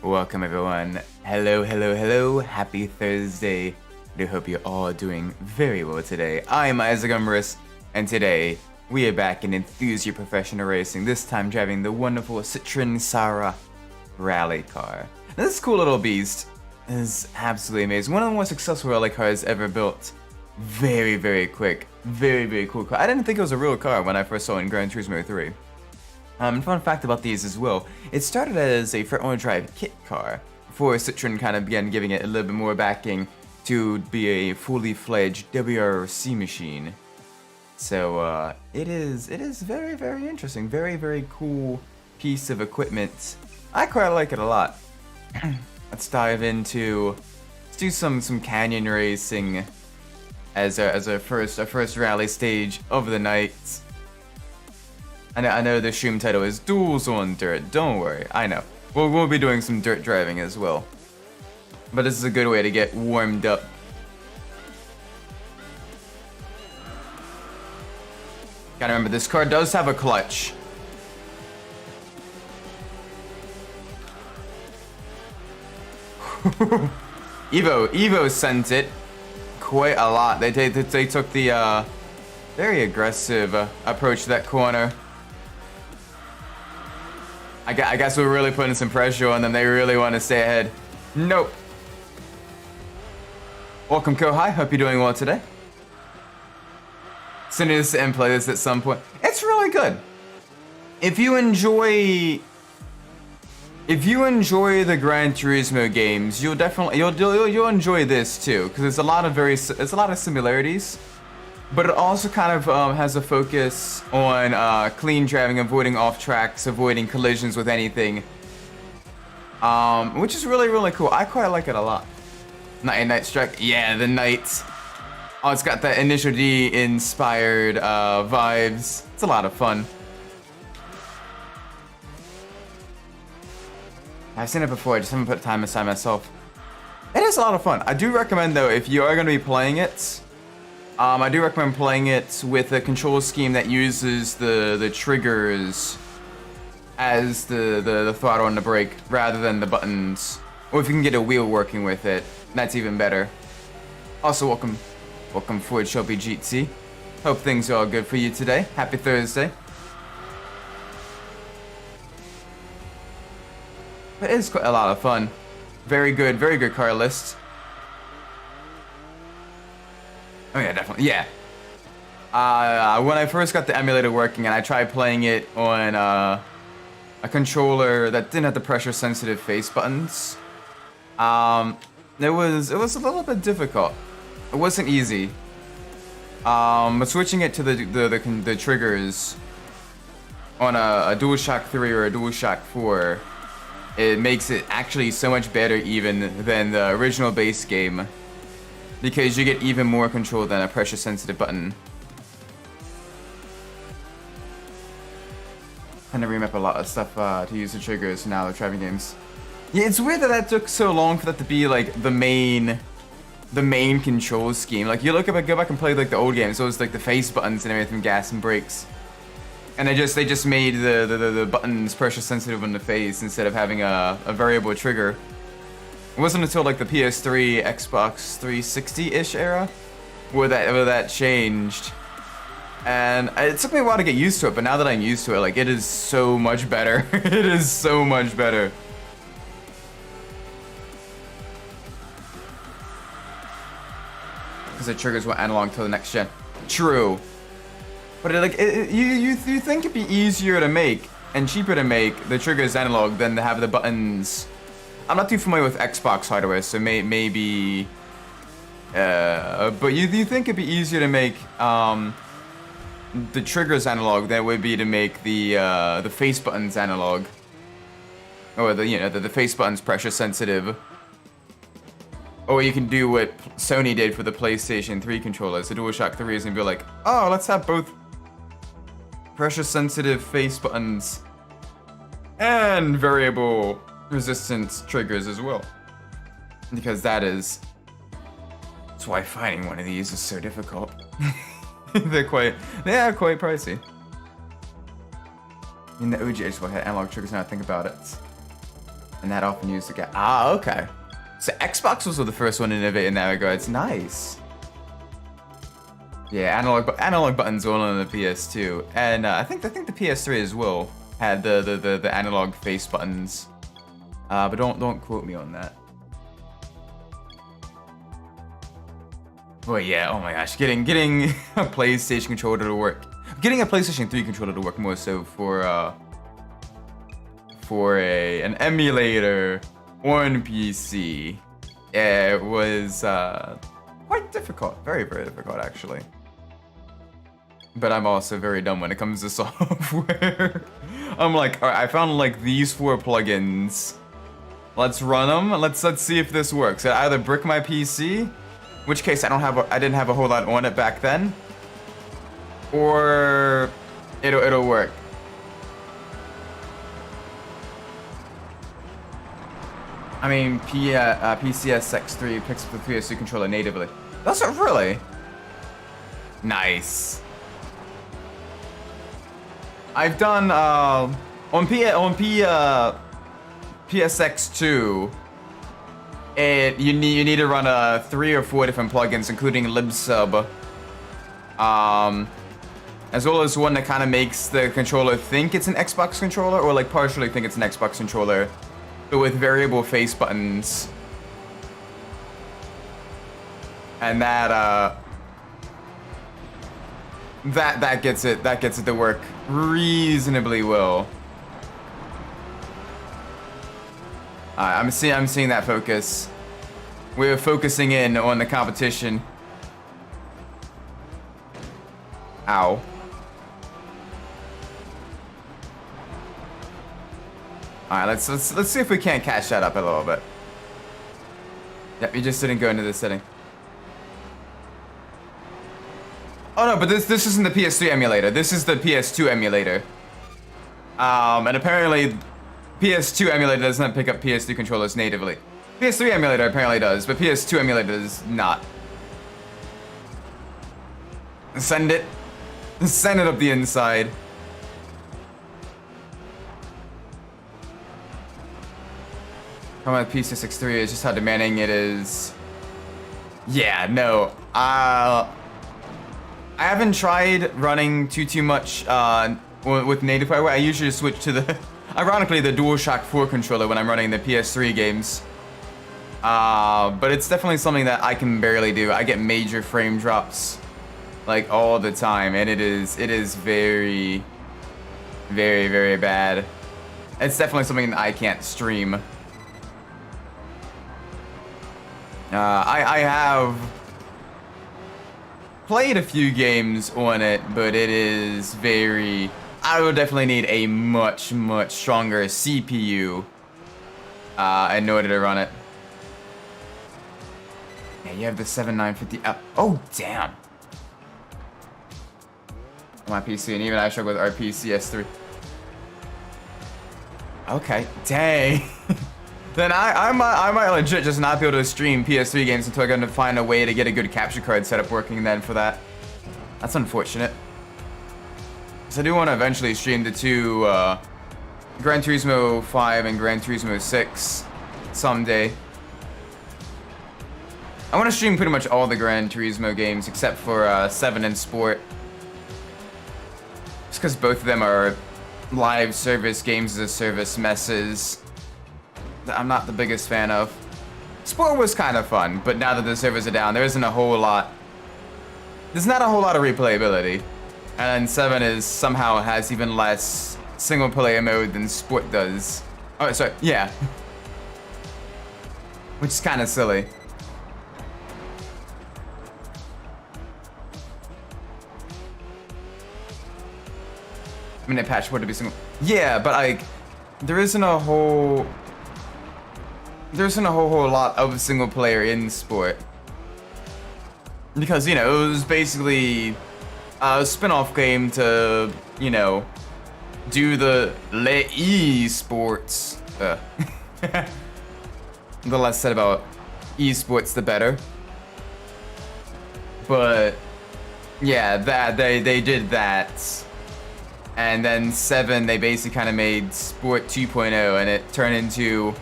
Welcome everyone. Hello, hello, hello. Happy Thursday. I hope you're all doing very well today. I'm Isaac Umbras, and today we are back in Enthusia Professional Racing, this time driving the wonderful Xsara Rally Car. Now, this cool little beast is absolutely amazing. One of the most successful rally cars ever built. Very, very quick. Very, very cool car. I didn't think it was a real car when I first saw it in Gran Turismo 3. Fun fact about these as well, it started as a front-wheel drive kit car before Citroen kind of began giving it a little bit more backing to be a fully fledged WRC machine. So it is very, very interesting, very, very cool piece of equipment. I quite like it a lot. Let's dive into, let's do some canyon racing as our first rally stage of the night. I know the stream title is Duels on Dirt, don't worry, I know. We'll be doing some dirt driving as well. But this is a good way to get warmed up. Gotta remember, this car does have a clutch. Evo sent it quite a lot. They took the very aggressive approach to that corner. I guess we're really putting some pressure on them. They really want to stay ahead. Nope. Welcome, Kohai. Hope you're doing well today. Sending this and play this at some point. It's really good. If you enjoy the Gran Turismo games, you'll enjoy this too, because there's a lot of similarities. But it also kind of has a focus on clean driving, avoiding off tracks, avoiding collisions with anything. Which is really, really cool. I quite like it a lot. Night Strike. Yeah, the Night. Oh, it's got that Initial D inspired vibes. It's a lot of fun. I've seen it before, I just haven't put time aside myself. It is a lot of fun. I do recommend though, if you are going to be playing it, I do recommend playing it with a control scheme that uses the triggers as the throttle and the brake rather than the buttons. Or if you can get a wheel working with it, that's even better. Also, welcome Ford Shelby GT. Hope things are all good for you today. Happy Thursday. It is quite a lot of fun. Very good car list. Oh yeah, definitely, yeah. When I first got the emulator working and I tried playing it on a controller that didn't have the pressure-sensitive face buttons, it was a little bit difficult. It wasn't easy. But switching it to the triggers on a DualShock 3 or a DualShock 4, it makes it actually so much better even than the original base game. Because you get even more control than a pressure-sensitive button. And to remap a lot of stuff to use the triggers now with driving games. Yeah, it's weird that took so long for that to be like the main control scheme. Like you go back and play like the old games, it was like the face buttons and everything, gas and brakes. And they just made the buttons pressure-sensitive on the face instead of having a variable trigger. It wasn't until like the PS3, Xbox 360-ish era where that changed. And it took me a while to get used to it, but now that I'm used to it, like, it is so much better. It is so much better. Because the triggers were analog till the next gen. True. But you think it'd be easier to make and cheaper to make the triggers analog than to have the buttons. I'm not too familiar with Xbox hardware, so maybe. But you think it'd be easier to make the triggers analog than it would be to make the face buttons analog, or the face buttons pressure sensitive. Or you can do what Sony did for the PlayStation 3 controllers. The DualShock 3 is gonna be like, oh, let's have both pressure sensitive face buttons and variable resistance triggers as well, because that's why finding one of these is so difficult. They are quite pricey. In the OG, I just had analog triggers now I think about it. And that often used to get... Ah, okay. So Xbox was the first one to innovate in that regard. It's nice. Yeah, analog buttons all on the PS2, and I think the PS3 as well had the analog face buttons. But don't quote me on that. But yeah, oh my gosh, getting a PlayStation controller to work, getting a PlayStation 3 controller to work more so for an emulator on PC, it was quite difficult, very difficult actually. But I'm also very dumb when it comes to software. I'm like, all right, I found like these 4 plugins. Let's run them. Let's see if this works. I either brick my PC, in which case I didn't have a whole lot on it back then, or it'll work. I mean, PCSX3 picks up the PS2 controller natively. That's it, really? Nice. I've done on PSX2. You need to run 3 or 4 different plugins, including libsub, as well as one that kind of makes the controller think it's an Xbox controller, or like partially think it's an Xbox controller, but with variable face buttons. And that gets it to work reasonably well. I'm seeing that focus. We're focusing in on the competition. Ow. Alright, let's see if we can't catch that up a little bit. Yep, you just didn't go into this setting. Oh no, but this isn't the PS3 emulator. This is the PS2 emulator. And apparently PS2 emulator does not pick up PS3 controllers natively. PS3 emulator apparently does, but PS2 emulator does not. Send it up the inside. Problem with PCSX3 is just how demanding it is. Yeah, no. I haven't tried running too much with native hardware. I usually switch to the, ironically, the DualShock 4 controller when I'm running the PS3 games. But it's definitely something that I can barely do. I get major frame drops like all the time, and it is very bad. It's definitely something that I can't stream. I have played a few games on it, but it is very... I would definitely need a much stronger CPU in order to run it. Yeah, you have the 7950... Oh, damn! On my PC, and even I struggle with RPCS3. Okay, dang! Then I might legit just not be able to stream PS3 games until I get to find a way to get a good capture card setup working then for that. That's unfortunate. So I do want to eventually stream the 2 Gran Turismo 5 and Gran Turismo 6 someday. I want to stream pretty much all the Gran Turismo games except for 7 and Sport. Just because both of them are live service games as a service messes I'm not the biggest fan of. Sport was kind of fun, but now that the servers are down, there isn't a whole lot. There's not a whole lot of replayability. And 7 is somehow has even less single player mode than Sport does. Oh, sorry, yeah. Which is kind of silly. I mean, a patch would be single. Yeah, but like, there isn't a whole lot of single player in Sport. Because, you know, it was basically a spin-off game to, you know, do the esports. The less said about esports, the better. But yeah, that they did that. And then 7, they basically kind of made Sport 2.0, and it turned into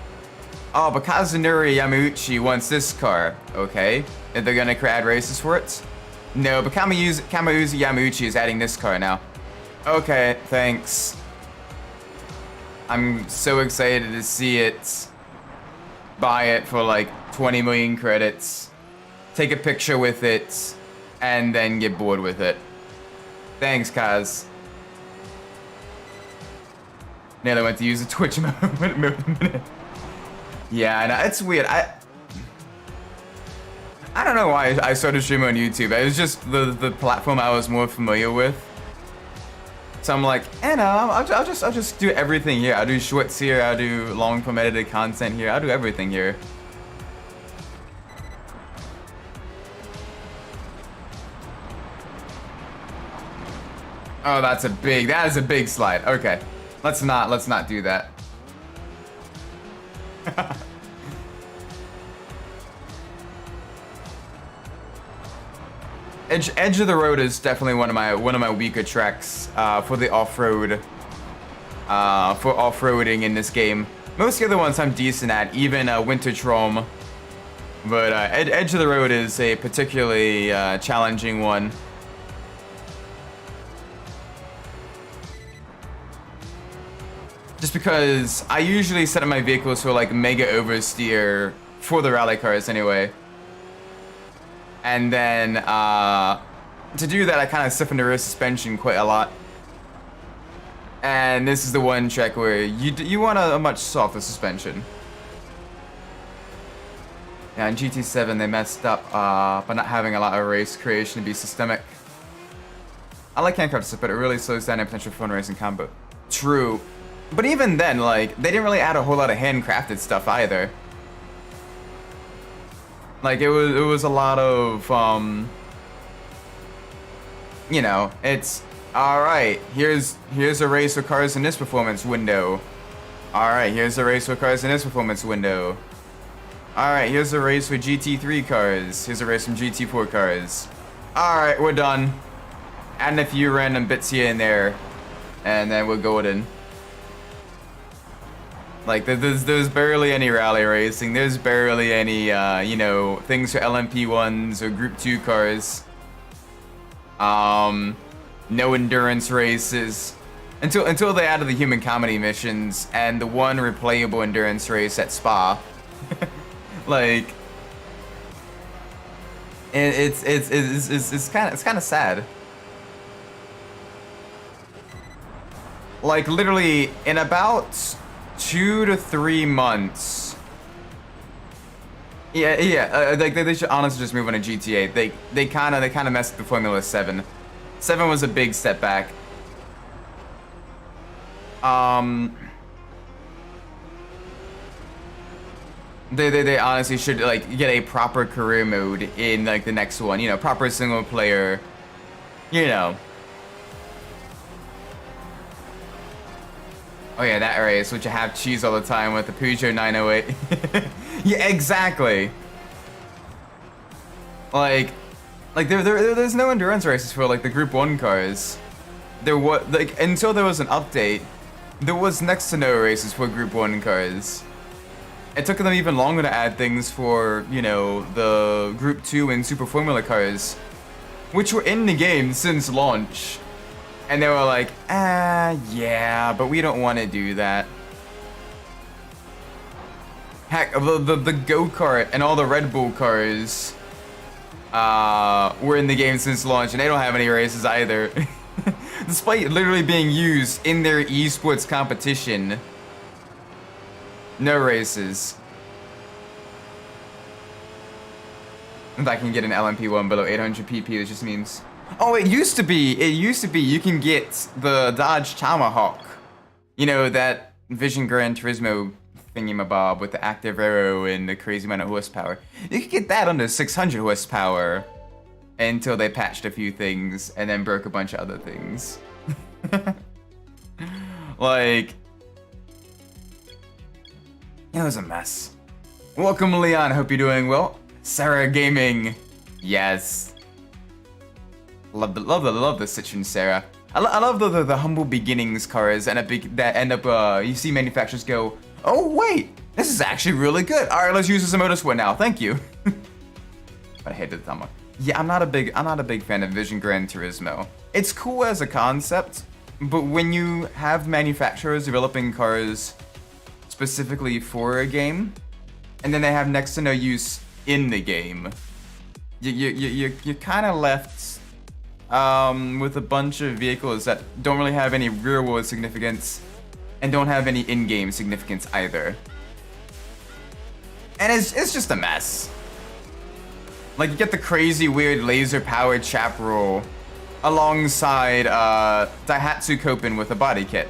Oh, but Kazunori Yamauchi wants this car. Okay. Are they gonna add races for it? No, but Kamauzi Yamauchi is adding this car now. Okay, thanks. I'm so excited to see it. Buy it for like 20 million credits. Take a picture with it. And then get bored with it. Thanks, Kaz. Nearly went to use a Twitch mode. Yeah, I know. It's weird. I don't know why I started streaming on YouTube. It was just the platform I was more familiar with. So I'm like, no, I'll just do everything here. I'll do shorts here. I'll do long form edited content here. I'll do everything here. Oh, that is a big slide. Okay. Let's not do that. Edge of the Road is definitely one of my weaker tracks for the off-road for off-roading in this game. Most of the other ones I'm decent at, even Winter Trom. But Edge of the Road is a particularly challenging one. Just because I usually set up my vehicles for like mega oversteer for the rally cars anyway. And then to do that I kind of stiffen the rear suspension quite a lot. And this is the one track where you want a much softer suspension. Yeah, in GT7 they messed up by not having a lot of race creation to be systemic. I like handcrafts, but it really slows down any potential fun racing combo. True. But even then, like, they didn't really add a whole lot of handcrafted stuff either. Like, it was a lot of, you know, it's, alright, here's a race with cars in this performance window. Alright, here's a race with cars in this performance window. Alright, here's a race with GT3 cars. Here's a race from GT4 cars. Alright, we're done. Adding a few random bits here and there. And then we're golden. Like, there's barely any rally racing. There's barely any, you know, things for LMP1s or Group 2 cars. No endurance races. Until they added the human comedy missions and the one replayable endurance race at Spa. Like, it's kind of sad. Like, literally, in about 2 to 3 months. Like they should honestly just move on to GTA. They kind of messed with the Formula 7. 7 was a big step back. They honestly should like get a proper career mode in like the next one. You know, proper single player. You know. Oh yeah, that race, which you have cheese all the time with the Peugeot 908. Yeah, exactly. Like there's no endurance races for like the Group 1 cars. There was like until there was an update, there was next to no races for Group 1 cars. It took them even longer to add things for, you know, the Group 2 and Super Formula cars, which were in the game since launch. And they were like, yeah, but we don't want to do that. Heck, the go-kart and all the Red Bull cars were in the game since launch, and they don't have any races either. Despite literally being used in their esports competition. No races. If I can get an LMP1 below 800 pp, this just means... Oh, it used to be you can get the Dodge Tomahawk. You know, that Vision Gran Turismo thingamabob with the active aero and the crazy amount of horsepower. You could get that under 600 horsepower until they patched a few things and then broke a bunch of other things. Like, it was a mess. Welcome, Leon. Hope you're doing well. Sarah Gaming. Yes. Love the Citroen Sarah. I love the humble beginnings cars and that end up you see manufacturers go, oh wait, This is actually really good. All right, let's use this as a motor sport now. Thank you. But I hated the thumb. Yeah, I'm not a big fan of Vision Gran Turismo. It's cool as a concept, but when you have manufacturers developing cars specifically for a game, and then they have next to no use in the game, you're kind of left with a bunch of vehicles that don't really have any real-world significance and don't have any in-game significance either. And it's just a mess. Like, you get the crazy, weird, laser-powered chaparral alongside Daihatsu Copen with a body kit.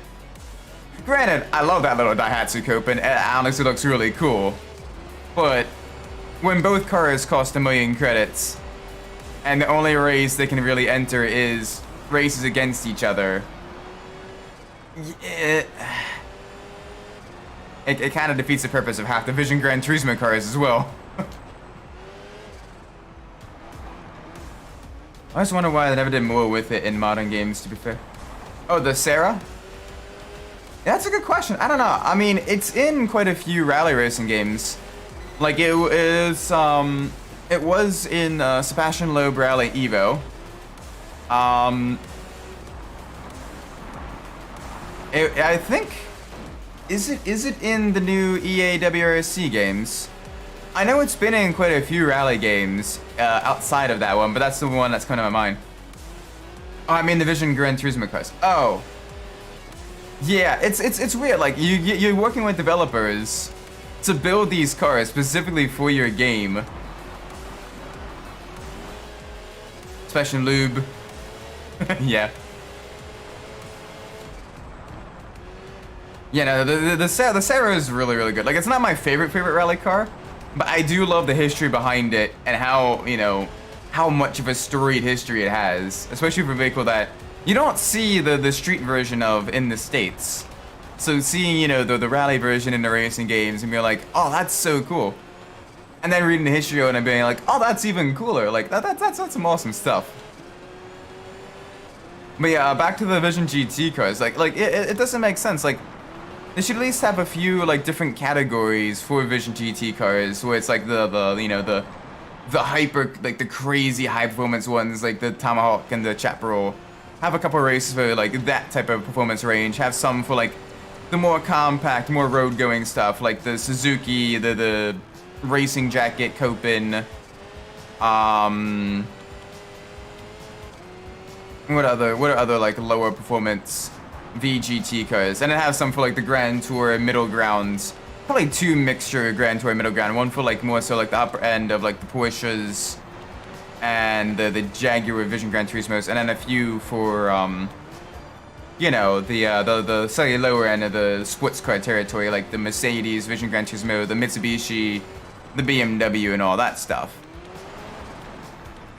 Granted, I love that little Daihatsu Copen, and honestly looks really cool. But when both cars cost 1 million credits, and the only race they can really enter is races against each other, it kind of defeats the purpose of half the Vision Gran Turismo cars as well. I just wonder why they never did more with it in modern games, to be fair. Oh, the Xsara? Yeah, that's a good question. I don't know. I mean, it's in quite a few rally racing games. Like, it was in Sebastian Loeb Rally Evo. I think... Is it in the new EA WRC games? I know it's been in quite a few rally games outside of that one, but that's the one that's coming to my mind. Oh, I mean the Vision Gran Turismo cars. Oh, yeah, it's weird. Like you're working with developers to build these cars specifically for your game. Special lube. Yeah. Yeah, no, the Xsara is really good. Like, it's not my favorite rally car, but I do love the history behind it and how, you know, how much of a storied history it has, especially for a vehicle that you don't see the street version of in the States. So seeing, you know, the rally version in the racing games and being like, oh, that's so cool. And then reading the history on it and being like, oh, that's even cooler. Like, that's some awesome stuff. But yeah, back to the Vision GT cars. Like it doesn't make sense. Like, they should at least have a few like different categories for Vision GT cars, where it's like the hyper, like the crazy high performance ones, like the Tomahawk and the Chaparral. Have a couple races for like that type of performance range. Have some for like the more compact, more road going stuff, like the Suzuki, the Racing Jacket Copen. What other like lower performance VGT cars? And it has some for like the Grand Tour middle grounds. Probably two mixture Grand Tour middle ground. One for like more so like the upper end of like the Porsches and the Jaguar Vision Gran Turismos, and then a few for you know, the slightly lower end of the sports car territory, like the Mercedes Vision Gran Turismo, the Mitsubishi, the BMW, and all that stuff.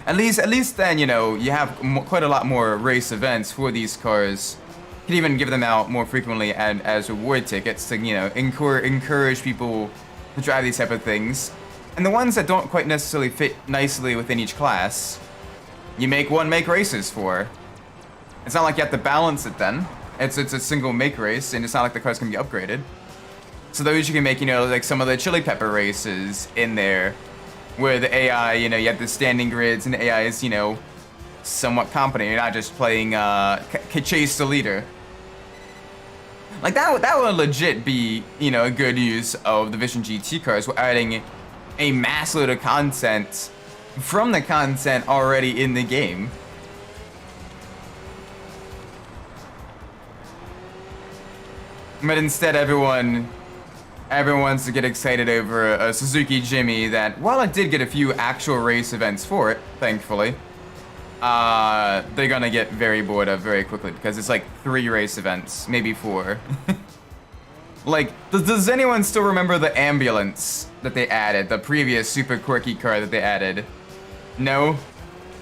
At least then, you know, you have quite a lot more race events for these cars. You can even give them out more frequently and as reward tickets to, you know, encourage people to drive these type of things. And the ones that don't quite necessarily fit nicely within each class, you make races for. It's not like you have to balance it then. It's a single make race, and it's not like the cars can be upgraded. So those you can make, you know, like some of the chili pepper races in there, where the AI, you know, you have the standing grids, and the AI is, you know, somewhat competent. You're not just playing chase the leader. Like that would legit be, you know, a good use of the Vision GT cars. We're adding a mass load of content from the content already in the game. But instead, everyone wants to get excited over a Suzuki Jimmy that, while it did get a few actual race events for it, thankfully, they're gonna get very bored of very quickly because it's like 3 race events, maybe 4. Like, does anyone still remember the ambulance that they added, the previous super quirky car that they added? No?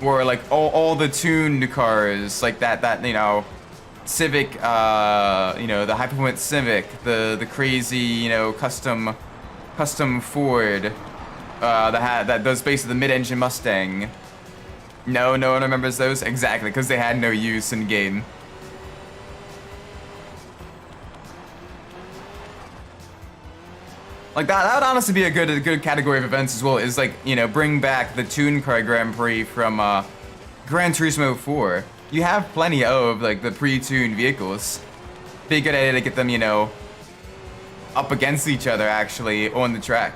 Or like all the tuned cars, like that you know, Civic, you know, the high performance Civic, the crazy, you know, custom Ford, that does basically the mid-engine Mustang. No one remembers those? Exactly, because they had no use in game. Like that would honestly be a good category of events as well. Is like, you know, bring back the Toon Car Grand Prix from Gran Turismo 4. You have plenty of like the pre-tuned vehicles. Be a good idea to get them, you know, up against each other actually on the track.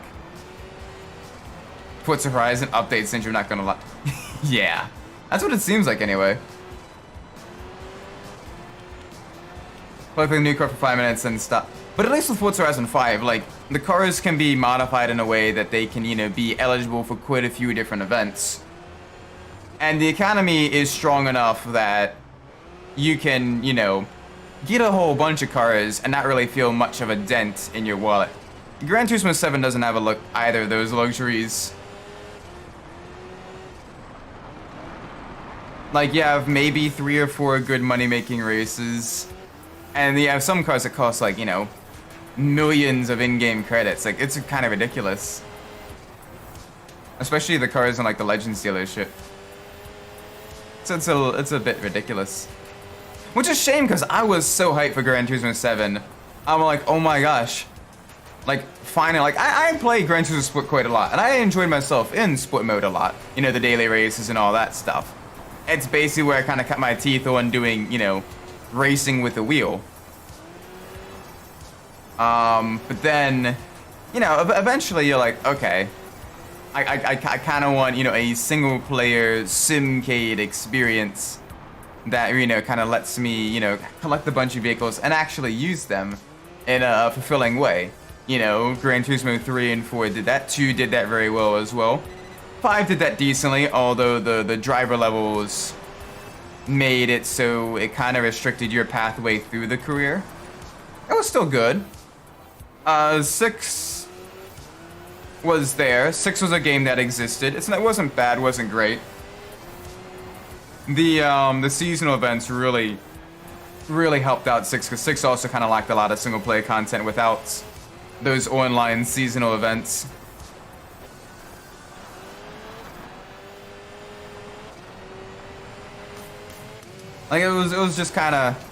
Forza Horizon update since you're not gonna lie. Yeah, that's what it seems like anyway. Play the new car for 5 minutes and stop. But at least with Forza Horizon 5, like, the cars can be modified in a way that they can, you know, be eligible for quite a few different events. And the economy is strong enough that you can, you know, get a whole bunch of cars and not really feel much of a dent in your wallet. Gran Turismo 7 doesn't have either of those luxuries. Like, you have maybe 3 or 4 good money-making races. And you have some cars that cost, like, you know, millions of in-game credits. Like, it's kind of ridiculous. Especially the cars in, like, the Legends dealership. So it's a bit ridiculous. Which is a shame, because I was so hyped for Gran Turismo 7. I'm like, oh my gosh. Like, finally, like, I play Gran Turismo Sport quite a lot. And I enjoyed myself in Sport mode a lot. You know, the daily races and all that stuff. It's basically where I kind of cut my teeth on doing, you know, racing with a wheel. But then, you know, eventually you're like, okay, I kind of want, you know, a single player simcade experience that, you know, kind of lets me, you know, collect a bunch of vehicles and actually use them in a fulfilling way. You know, Gran Turismo 3 and 4 did that. 2 did that very well as well. 5 did that decently, although the driver levels made it so it kind of restricted your pathway through the career. It was still good. 6 was there. 6 was a game that existed. It wasn't bad, wasn't great. The seasonal events really helped out 6, because 6 also kind of lacked a lot of single player content without those online seasonal events. Like, it was just kind of.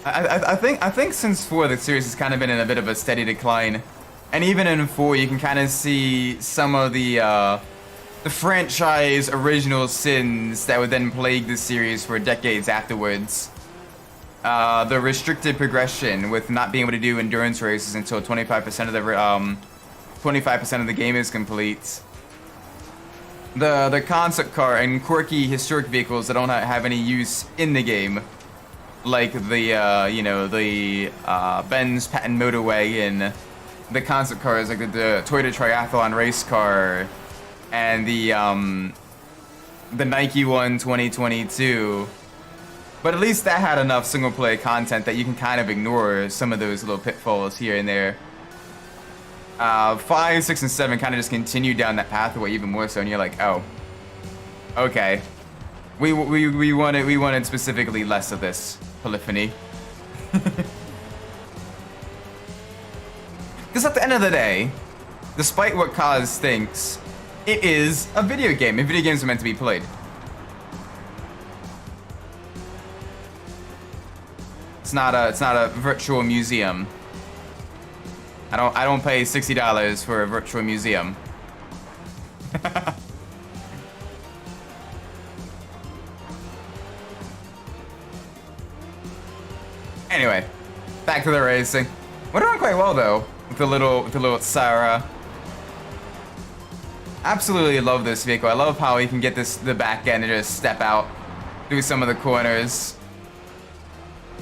I think since 4 the series has kind of been in a bit of a steady decline, and even in 4 you can kind of see some of the franchise original sins that would then plague the series for decades afterwards. The restricted progression with not being able to do endurance races until 25% of the 25% of the game is complete. The concept car and quirky historic vehicles that don't have any use in the game, like the you know, the Benz Patent Motor Wagon, the concept cars like the Toyota Triathlon race car, and the Nike One 2022. But at least that had enough single player content that you can kind of ignore some of those little pitfalls here and there. 5, 6, and 7 kind of just continue down that pathway even more so, and you're like, oh, okay, we wanted specifically less of this polyphony. Because at the end of the day, despite what Kaz thinks, it is a video game, and video games are meant to be played. It's not a virtual museum. I don't pay $60 for a virtual museum. Anyway, back to the racing. We're doing quite well though with the little Xsara. Absolutely love this vehicle. I love how you can get the back end and just step out, do some of the corners.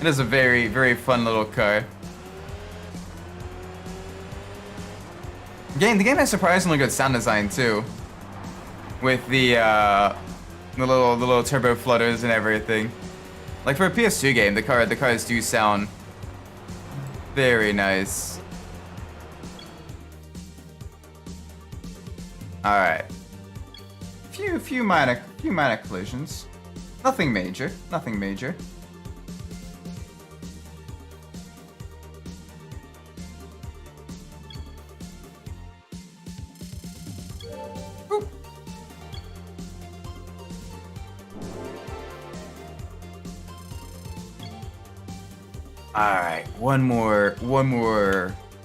It is a very, very fun little car. The game has surprisingly good sound design too, with the little turbo flutters and everything. Like for a PS2 game, the cars do sound very nice. All right, few minor collisions, nothing major, nothing major. All right, one more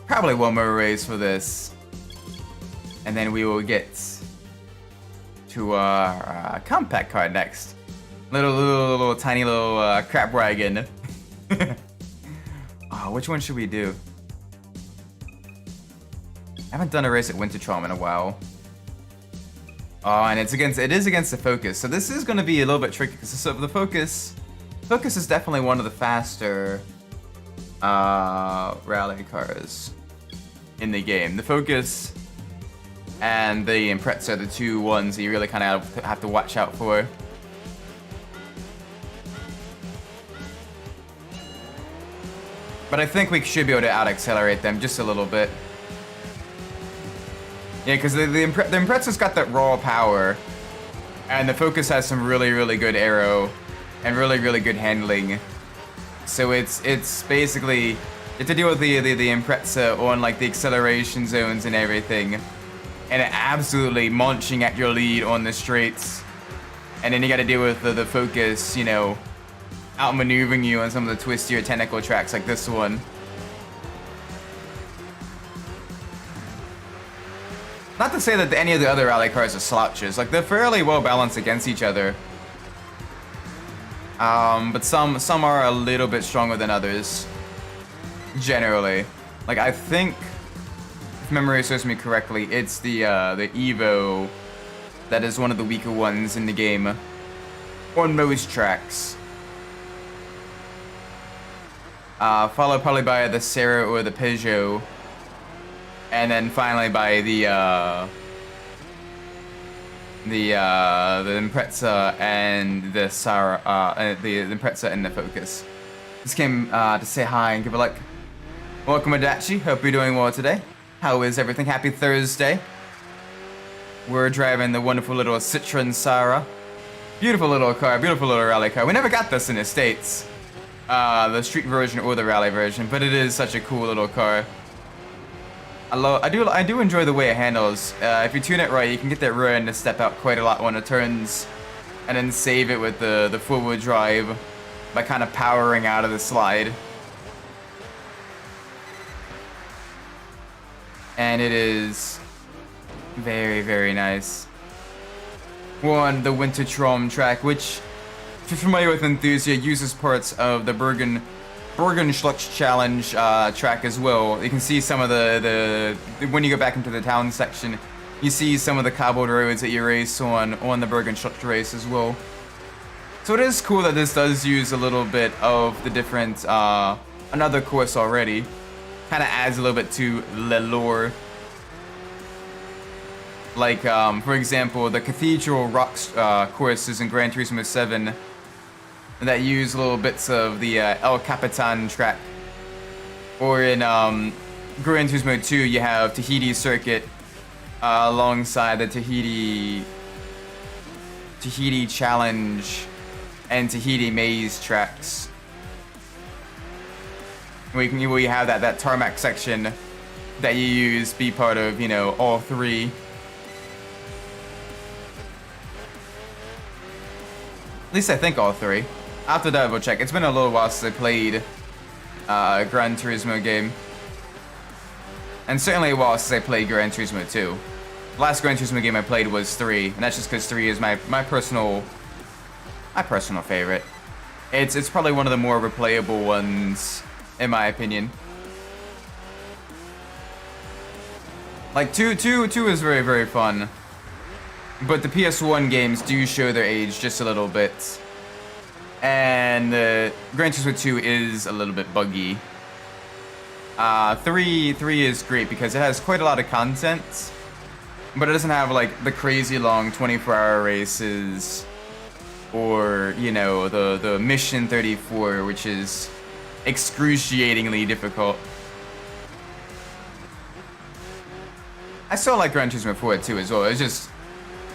Probably one more race for this. And then we will get to our compact car next. Little tiny little crap wagon. Oh, which one should we do? I haven't done a race at Wintertrom in a while. Oh, and it is against the Focus. So this is going to be a little bit tricky because the Focus is definitely one of the faster rally cars in the game. The Focus and the Impreza are the two ones that you really kind of have to watch out for. But I think we should be able to out-accelerate them just a little bit. Yeah, because the Impreza's got that raw power, and the Focus has some really good aero and really good handling. So it's basically you have to deal with the Impreza on like the acceleration zones and everything, and absolutely munching at your lead on the straights. And then you got to deal with the Focus, you know, outmaneuvering you on some of the twistier technical tracks like this one. Not to say that any of the other rally cars are slouches, like they're fairly well balanced against each other. But some are a little bit stronger than others. Generally. Like I think, if memory serves me correctly, it's the Evo that is one of the weaker ones in the game. On most tracks. Followed probably by the Xsara or the Peugeot. And then finally by the Impreza and the Xsara, the Impreza and the Focus. Just came to say hi and give a like. Welcome, Adachi. Hope you're doing well today. How is everything? Happy Thursday. We're driving the wonderful little Citroen Xsara. Beautiful little car, beautiful little rally car. We never got this in the States, the street version or the rally version, but it is such a cool little car. I do enjoy the way it handles. If you tune it right, you can get that rear end to step out quite a lot when it turns, and then save it with the four-wheel drive by kind of powering out of the slide. And it is very nice. We're on the Wintertrom track, which, if you're familiar with Enthusia, uses parts of the Bergenschlucht Challenge track as well. You can see some of the when you go back into the town section, you see some of the cobbled roads that you race on the Bergenschlucht race as well. So it is cool that this does use a little bit of the different another course already. Kind of adds a little bit to the lore. Like for example, the Cathedral Rocks courses in Gran Turismo 7. That use little bits of the El Capitan track. Or in Gran Turismo 2, you have Tahiti Circuit alongside the Tahiti Challenge and Tahiti Maze tracks. Where you have that tarmac section that you use be part of, you know, all three. At least I think all three. I'll have to double check. It's been a little while since I played a Gran Turismo game. And certainly a while since I played Gran Turismo 2. The last Gran Turismo game I played was 3, and that's just because 3 is my personal favorite. It's probably one of the more replayable ones, in my opinion. Like 2 is very fun. But the PS1 games do show their age just a little bit. And Gran Turismo 2 is a little bit buggy. 3 is great because it has quite a lot of content, but it doesn't have like the crazy long 24-hour races, or you know the Mission 34, which is excruciatingly difficult. I still like Gran Turismo 4 too as well.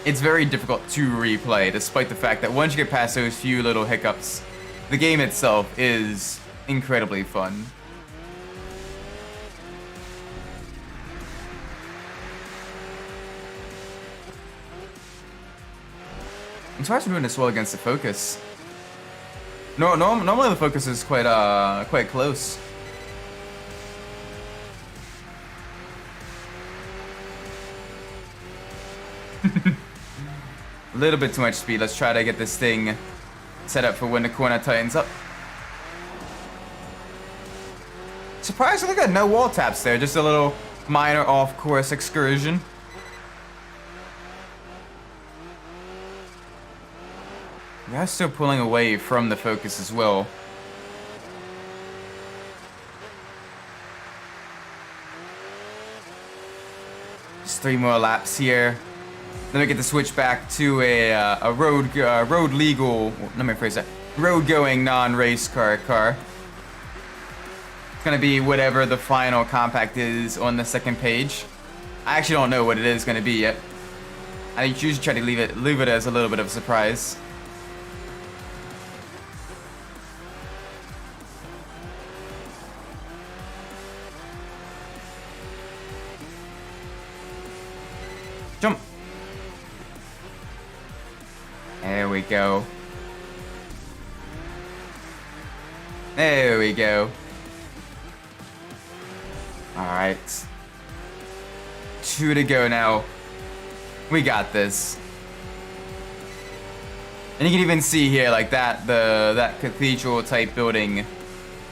It's very difficult to replay, despite the fact that once you get past those few little hiccups, the game itself is incredibly fun. I'm surprised we're doing this well against the Focus. Normally the Focus is quite close. A little bit too much speed. Let's try to get this thing set up for when the corner tightens up. Surprisingly good. No wall taps there. Just a little minor off-course excursion. We are still pulling away from the focus as well. Just 3 more laps here. Then we get to switch back to a road legal. Let me phrase that. Road going non-race car. It's gonna be whatever the final compact is on the second page. I actually don't know what it is gonna be yet. I usually try to leave it as a little bit of a surprise. Jump. There we go. There we go. Alright. 2 to go now. We got this. And you can even see here, like that cathedral type building.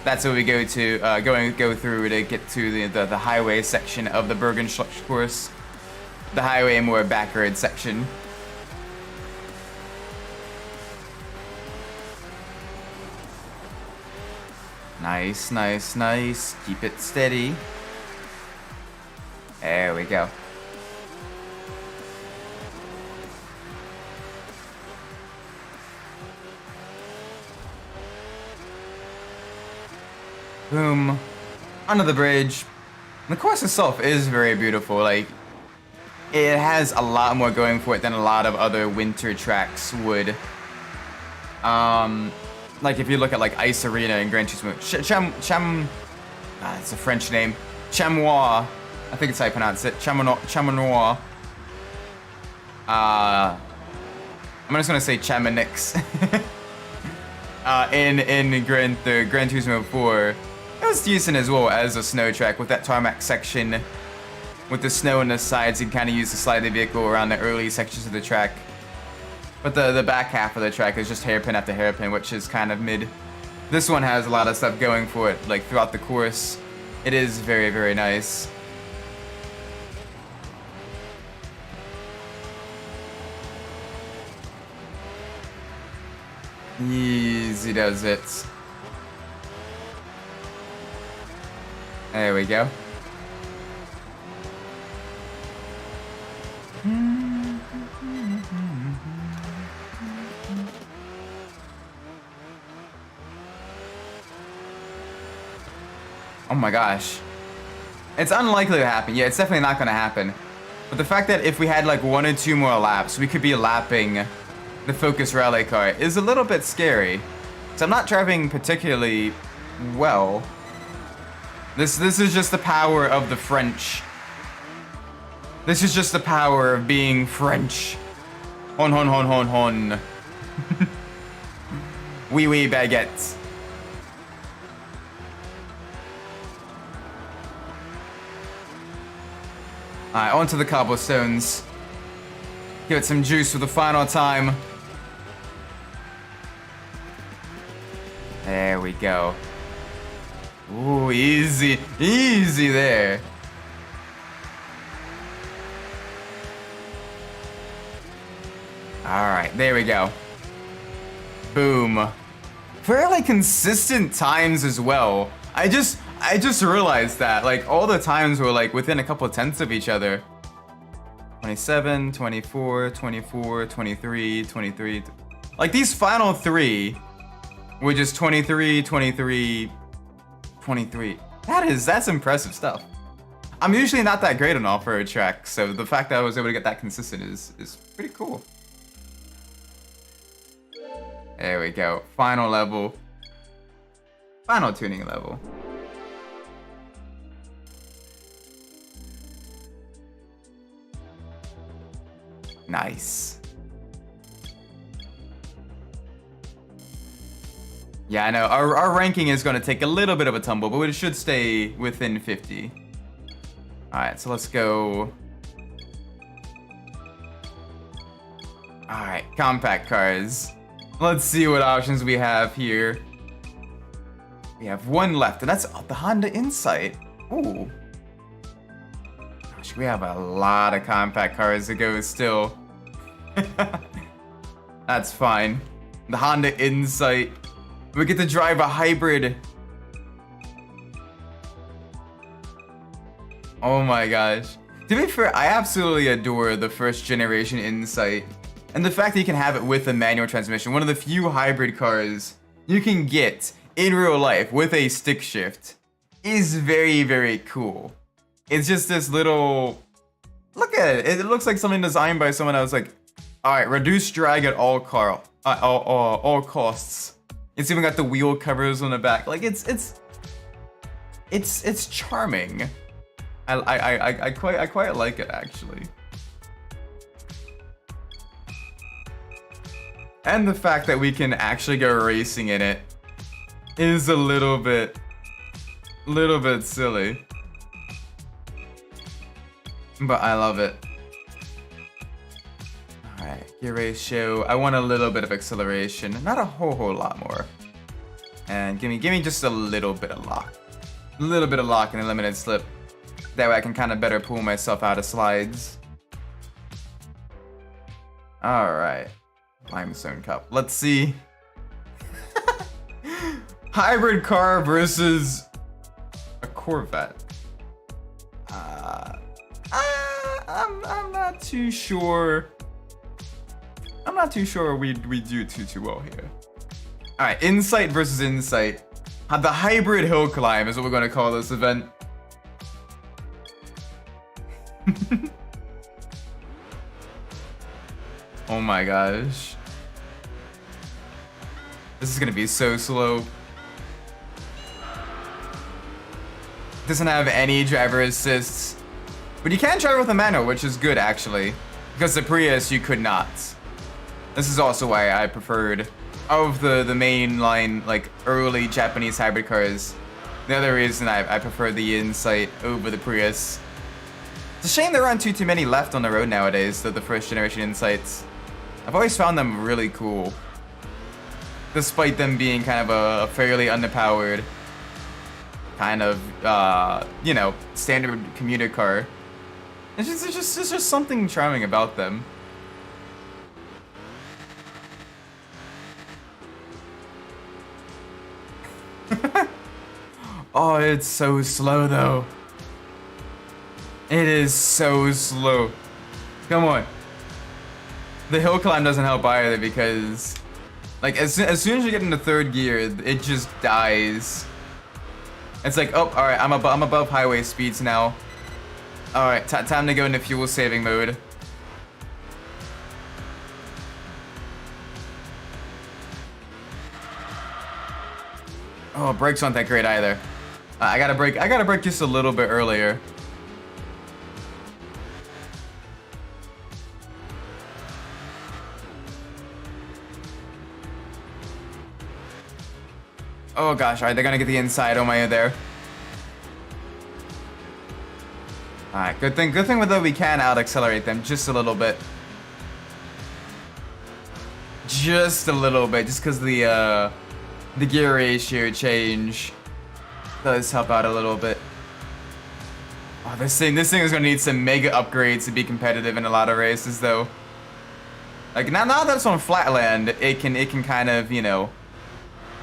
That's what we go to, go through to get to the highway section of the Bergenschlucht course. The highway more backroad section. Nice, nice, nice. Keep it steady. There we go. Boom. Under the bridge. The course itself is very beautiful. Like, it has a lot more going for it than a lot of other winter tracks would. Like if you look at like Ice Arena and Gran Turismo, it's a French name, Chamois, I think it's how you pronounce it, Chamois. I'm just gonna say Chamonix. In Gran Turismo 4, it was decent as well as a snow track with that tarmac section, with the snow on the sides. You can kind of use to slide the vehicle around the early sections of the track. But the back half of the track is just hairpin after hairpin, which is kind of mid. This one has a lot of stuff going for it, like throughout the course. It is very, very nice. Easy does it. There we go. Oh my gosh. It's unlikely to happen. Yeah, it's definitely not going to happen. But the fact that if we had like 1 or 2 more laps, we could be lapping the Focus Rally Car is a little bit scary. So I'm not driving particularly well. This is just the power of the French. This is just the power of being French. Hon hon hon hon hon. Oui oui baguette. Alright, onto the cobblestones. Give it some juice for the final time. There we go. Ooh, easy. Easy there. Alright, there we go. Boom. Fairly consistent times as well. I just realized that, like, all the times were, like, within a couple tenths of each other. 27, 24, 24, 23, 23. Like, these final 3 were just 23, 23, 23. That's impressive stuff. I'm usually not that great on off-road tracks, so the fact that I was able to get that consistent is pretty cool. There we go. Final level. Final tuning level. Nice. Yeah, I know. Our ranking is going to take a little bit of a tumble, but it should stay within 50. Alright, so let's go. Alright, compact cars. Let's see what options we have here. We have one left, and that's the Honda Insight. Ooh. Gosh, we have a lot of compact cars to go still. That's fine. The Honda Insight. We get to drive a hybrid. Oh my gosh. To be fair, I absolutely adore the first generation Insight. And the fact that you can have it with a manual transmission. One of the few hybrid cars you can get in real life with a stick shift is very, very cool. It's just this little... Look at it. It looks like something designed by someone that was like, alright, reduce drag at all costs. It's even got the wheel covers on the back. Like it's charming. I quite like it actually. And the fact that we can actually go racing in it is a little bit silly. But I love it. Alright, gear ratio. I want a little bit of acceleration. Not a whole lot more. And give me just a little bit of lock. A little bit of lock and a limited slip. That way I can kind of better pull myself out of slides. Alright. Limestone Cup. Let's see. Hybrid car versus a Corvette. I'm not too sure. I'm not too sure we do too well here. All right, Insight versus Insight. The hybrid hill climb is what we're going to call this event. Oh my gosh. This is going to be so slow. Doesn't have any driver assists. But you can drive with a manual, which is good actually. Because the Prius, you could not. This is also why I preferred, of the mainline, like, early Japanese hybrid cars, the other reason I prefer the Insight over the Prius. It's a shame there aren't too many left on the road nowadays, the first generation Insights. I've always found them really cool. Despite them being kind of a fairly underpowered, kind of, you know, standard commuter car. It's just something charming about them. Oh, it's so slow though. It is so slow. Come on. The hill climb doesn't help either because, like, as soon as you get into third gear, it just dies. It's like, oh, all right, I'm above highway speeds now. All right, time to go into fuel saving mode. Oh, brakes aren't that great either. I gotta brake just a little bit earlier. Oh gosh, alright, they're gonna get the inside on my there. Alright, good thing that we can out-accelerate them just a little bit. Just a little bit, just because the gear ratio change does help out a little bit. Oh, this thing is gonna need some mega upgrades to be competitive in a lot of races though. Like now that it's on flatland, it can kind of, you know,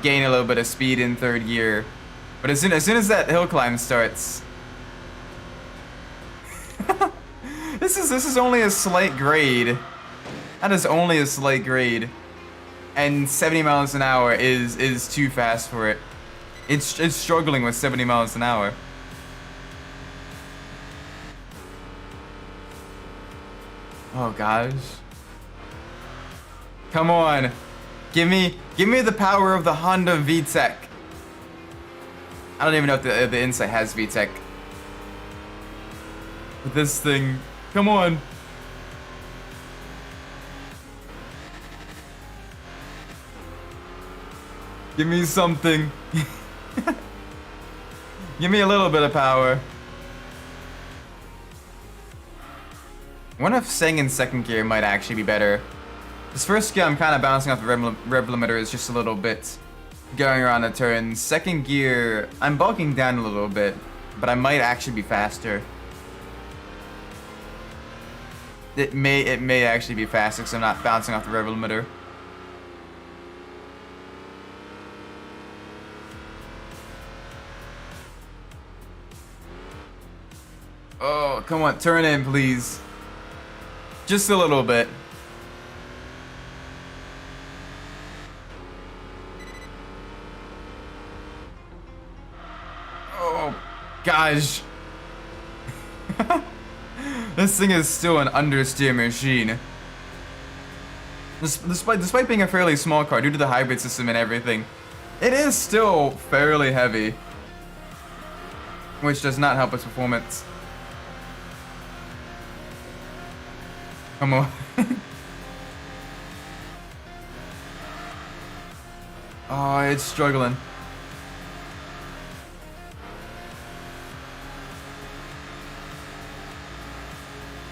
gain a little bit of speed in third gear. But as soon as that hill climb starts, this is only a slight grade. That is only a slight grade. And 70 miles an hour is too fast for it. It's struggling with 70 miles an hour. Oh gosh. Come on. Give me the power of the Honda VTEC. I don't even know if the Insight has VTEC. But this thing, come on. Give me something. Give me a little bit of power. I wonder if staying in second gear might actually be better. This first gear, I'm kind of bouncing off the rev limiter is just a little bit going around the turns. Second gear, I'm bulking down a little bit, but I might actually be faster. It may actually be faster because I'm not bouncing off the rev limiter. Oh, come on, turn in, please. Just a little bit. Oh, gosh. This thing is still an understeer machine. Despite being a fairly small car, due to the hybrid system and everything, it is still fairly heavy, which does not help its performance. Come on. Oh, it's struggling.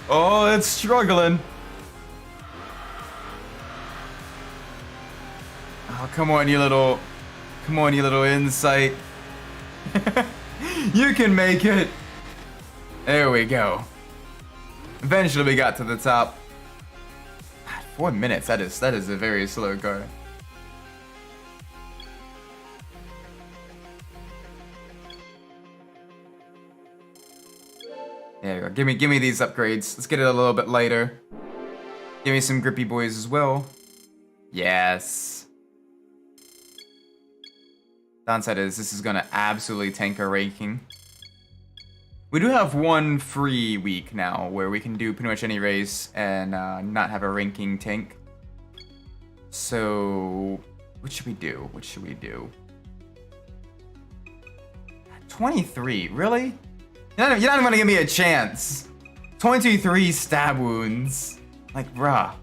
Oh, it's struggling. Oh, come on, you little insight. You can make it. There we go. Eventually we got to the top. 4 minutes, that is a very slow car. There you go. Give me these upgrades. Let's get it a little bit lighter. Give me some grippy boys as well. Yes. Downside is this is gonna absolutely tank our ranking. We do have one free week now where we can do pretty much any race and not have a ranking tank. So, what should we do? 23, really? You're not even gonna give me a chance. 23 stab wounds. Like, bruh.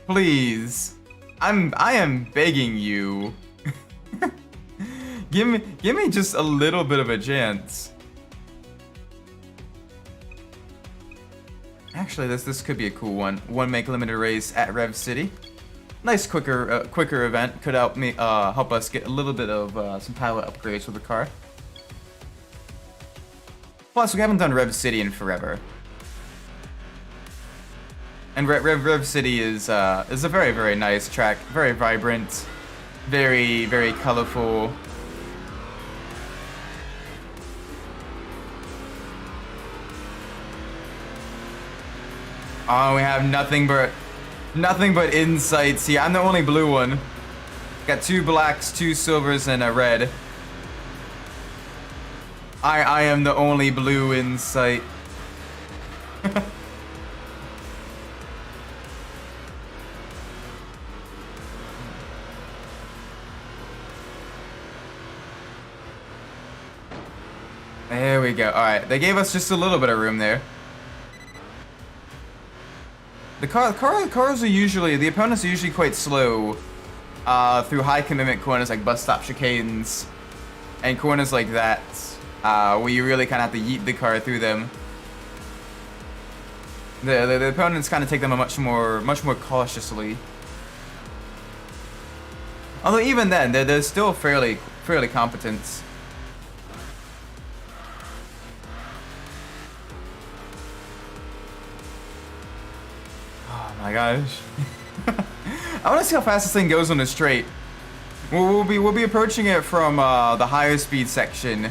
Please. I am begging you. Give me just a little bit of a chance. Actually, this could be a cool one. One make limited race at Rev City. Nice quicker event. Could help us get a little bit of some pilot upgrades with the car. Plus, we haven't done Rev City in forever. And Rev City is a very, very nice track. Very vibrant. Very, very colorful. Oh, we have nothing but insights here. I'm the only blue one. Got 2 blacks, 2 silvers, and a red. I am the only blue insight. There we go. Alright, they gave us just a little bit of room there. The opponents are usually quite slow through high commitment corners like bus stop chicanes and corners like that, where you really kind of have to yeet the car through them. The opponents kind of take them much more cautiously. Although even then, they're still fairly competent. Oh my gosh. I want to see how fast this thing goes on the straight. We'll be approaching it from the higher speed section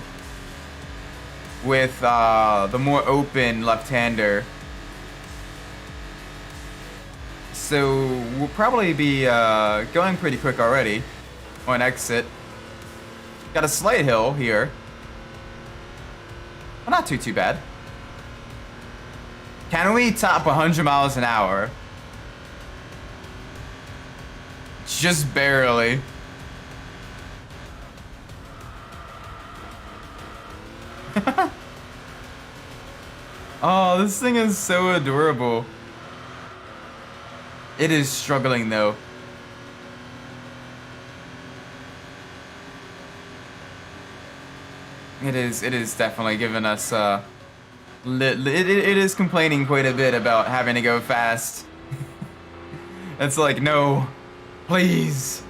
with the more open left-hander. So we'll probably be going pretty quick already on exit. Got a slight hill here. Well, not too bad. Can we top 100 miles an hour? Just barely. Oh, this thing is so adorable. It is struggling though. It is definitely giving us it is complaining quite a bit about having to go fast. It's like, no, please,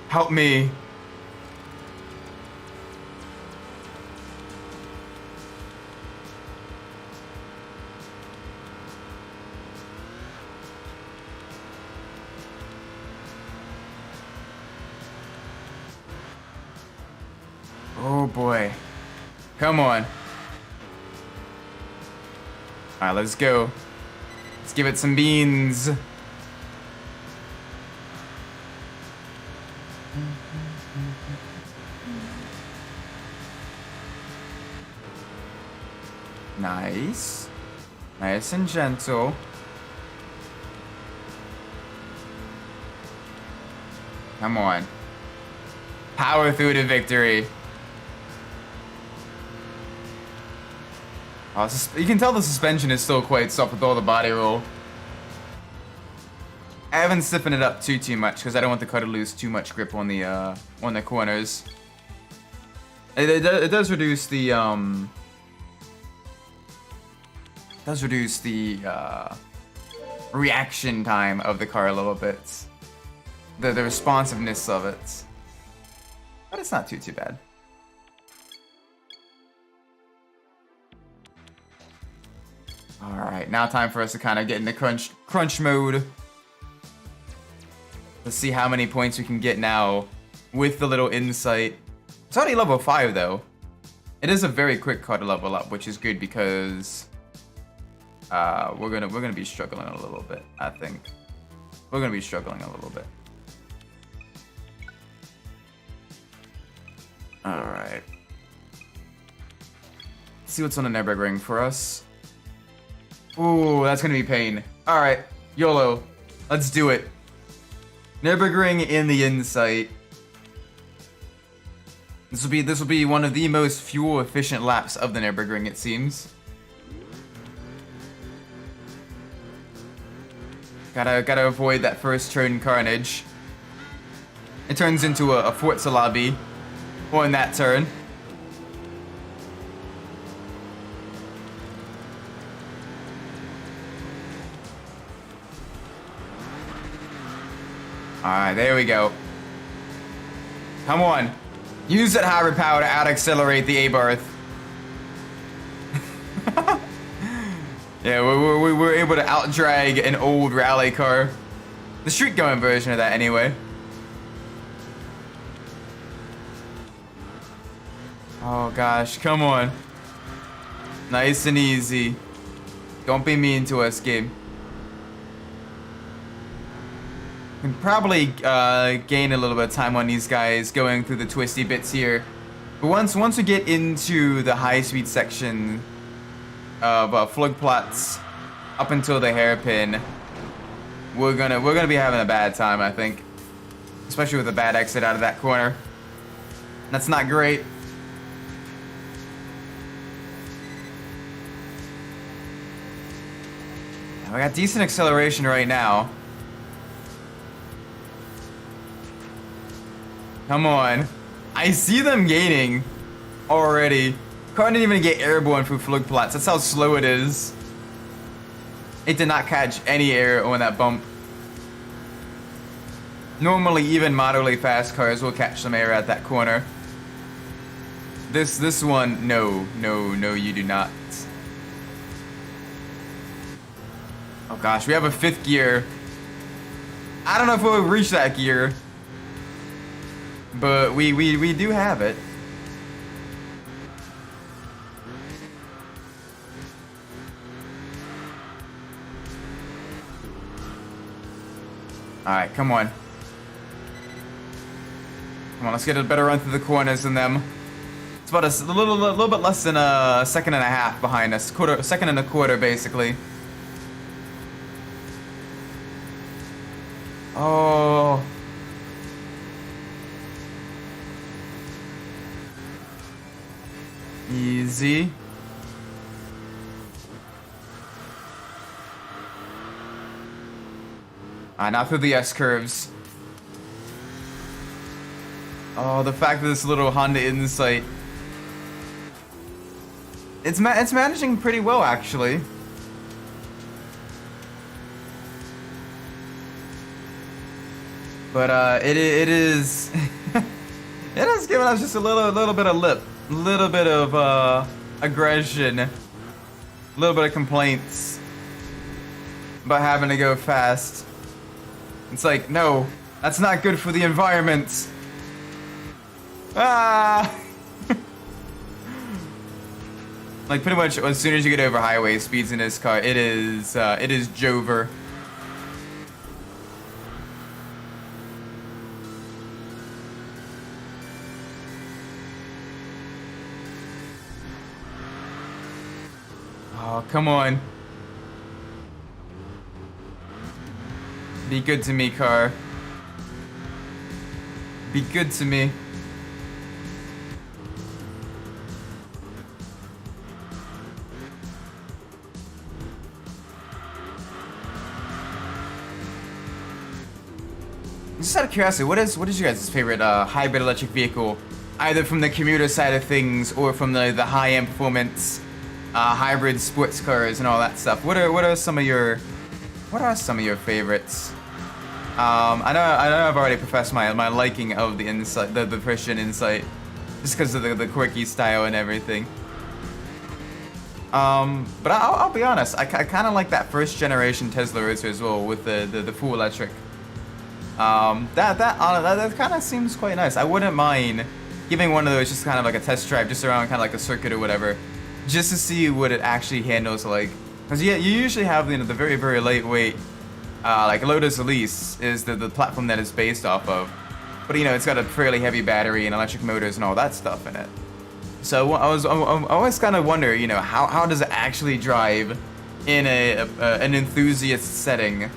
help me. Oh boy. Come on. Alright, let's go. Let's give it some beans. Nice. Nice and gentle. Come on. Power through to victory. Oh, you can tell the suspension is still quite soft with all the body roll. I haven't stiffened it up too much because I don't want the car to lose too much grip on the corners. It does reduce the reaction time of the car a little bit. The responsiveness of it. But it's not too bad. Alright, now time for us to kind of get into crunch mode. Let's see how many points we can get now with the little insight. It's already level 5 though. It is a very quick car to level up, which is good because we're gonna be struggling a little bit, I think. We're gonna be struggling a little bit. Alright. See what's on the Nürburgring for us. Ooh, that's gonna be pain. Alright, YOLO. Let's do it. Nürburgring in the insight. This will be one of the most fuel efficient laps of the Nürburgring, it seems. Gotta avoid that first turn carnage. It turns into a Forza lobby on that turn. Alright, there we go. Come on. Use that hybrid power to out-accelerate the Abarth. Yeah, we were able to out-drag an old rally car. The street-going version of that, anyway. Oh gosh, come on. Nice and easy. Don't be mean to us, game. Can probably gain a little bit of time on these guys going through the twisty bits here. But once we get into the high-speed section of Flugplatz up until the hairpin, we're gonna be having a bad time, I think. Especially with a bad exit out of that corner. That's not great. We got decent acceleration right now. Come on. I see them gaining already. Car didn't even get airborne through Flugplatz. That's how slow it is. It did not catch any air on that bump. Normally, even moderately fast cars will catch some air at that corner. This one, no, you do not. Oh gosh, we have a 5th gear. I don't know if we'll reach that gear. But we do have it. Alright, come on. Come on, let's get a better run through the corners than them. It's about a little bit less than a second and a half behind us. Second and a quarter, basically. Oh. Easy. Not through the S-curves. Oh, the fact that this little Honda Insight. It's managing pretty well, actually. But it is it has given us just a little bit of lip, a little bit of aggression, a little bit of complaints about having to go fast. It's like, no, that's not good for the environment. Ah. Like pretty much as soon as you get over highway speeds in this car, it is Jover. Oh, come on. Be good to me, car. Be good to me. Just out of curiosity, what is your guys' favorite hybrid electric vehicle, either from the commuter side of things or from the high-end performance hybrid sports cars and all that stuff? What are some of your favorites? I know I've already professed my liking of the Insight, the Christian Insight, just because of the quirky style and everything. But I'll be honest, I kind of like that first generation Tesla Roadster as well, with the full electric. That kind of seems quite nice. I wouldn't mind giving one of those just kind of like a test drive, just around kind of like a circuit or whatever, just to see what it actually handles like. Because yeah, you usually have the very, very lightweight, like Lotus Elise is the platform that it's based off of, but it's got a fairly heavy battery and electric motors and all that stuff in it. So I always kind of wonder, how does it actually drive in an enthusiast setting?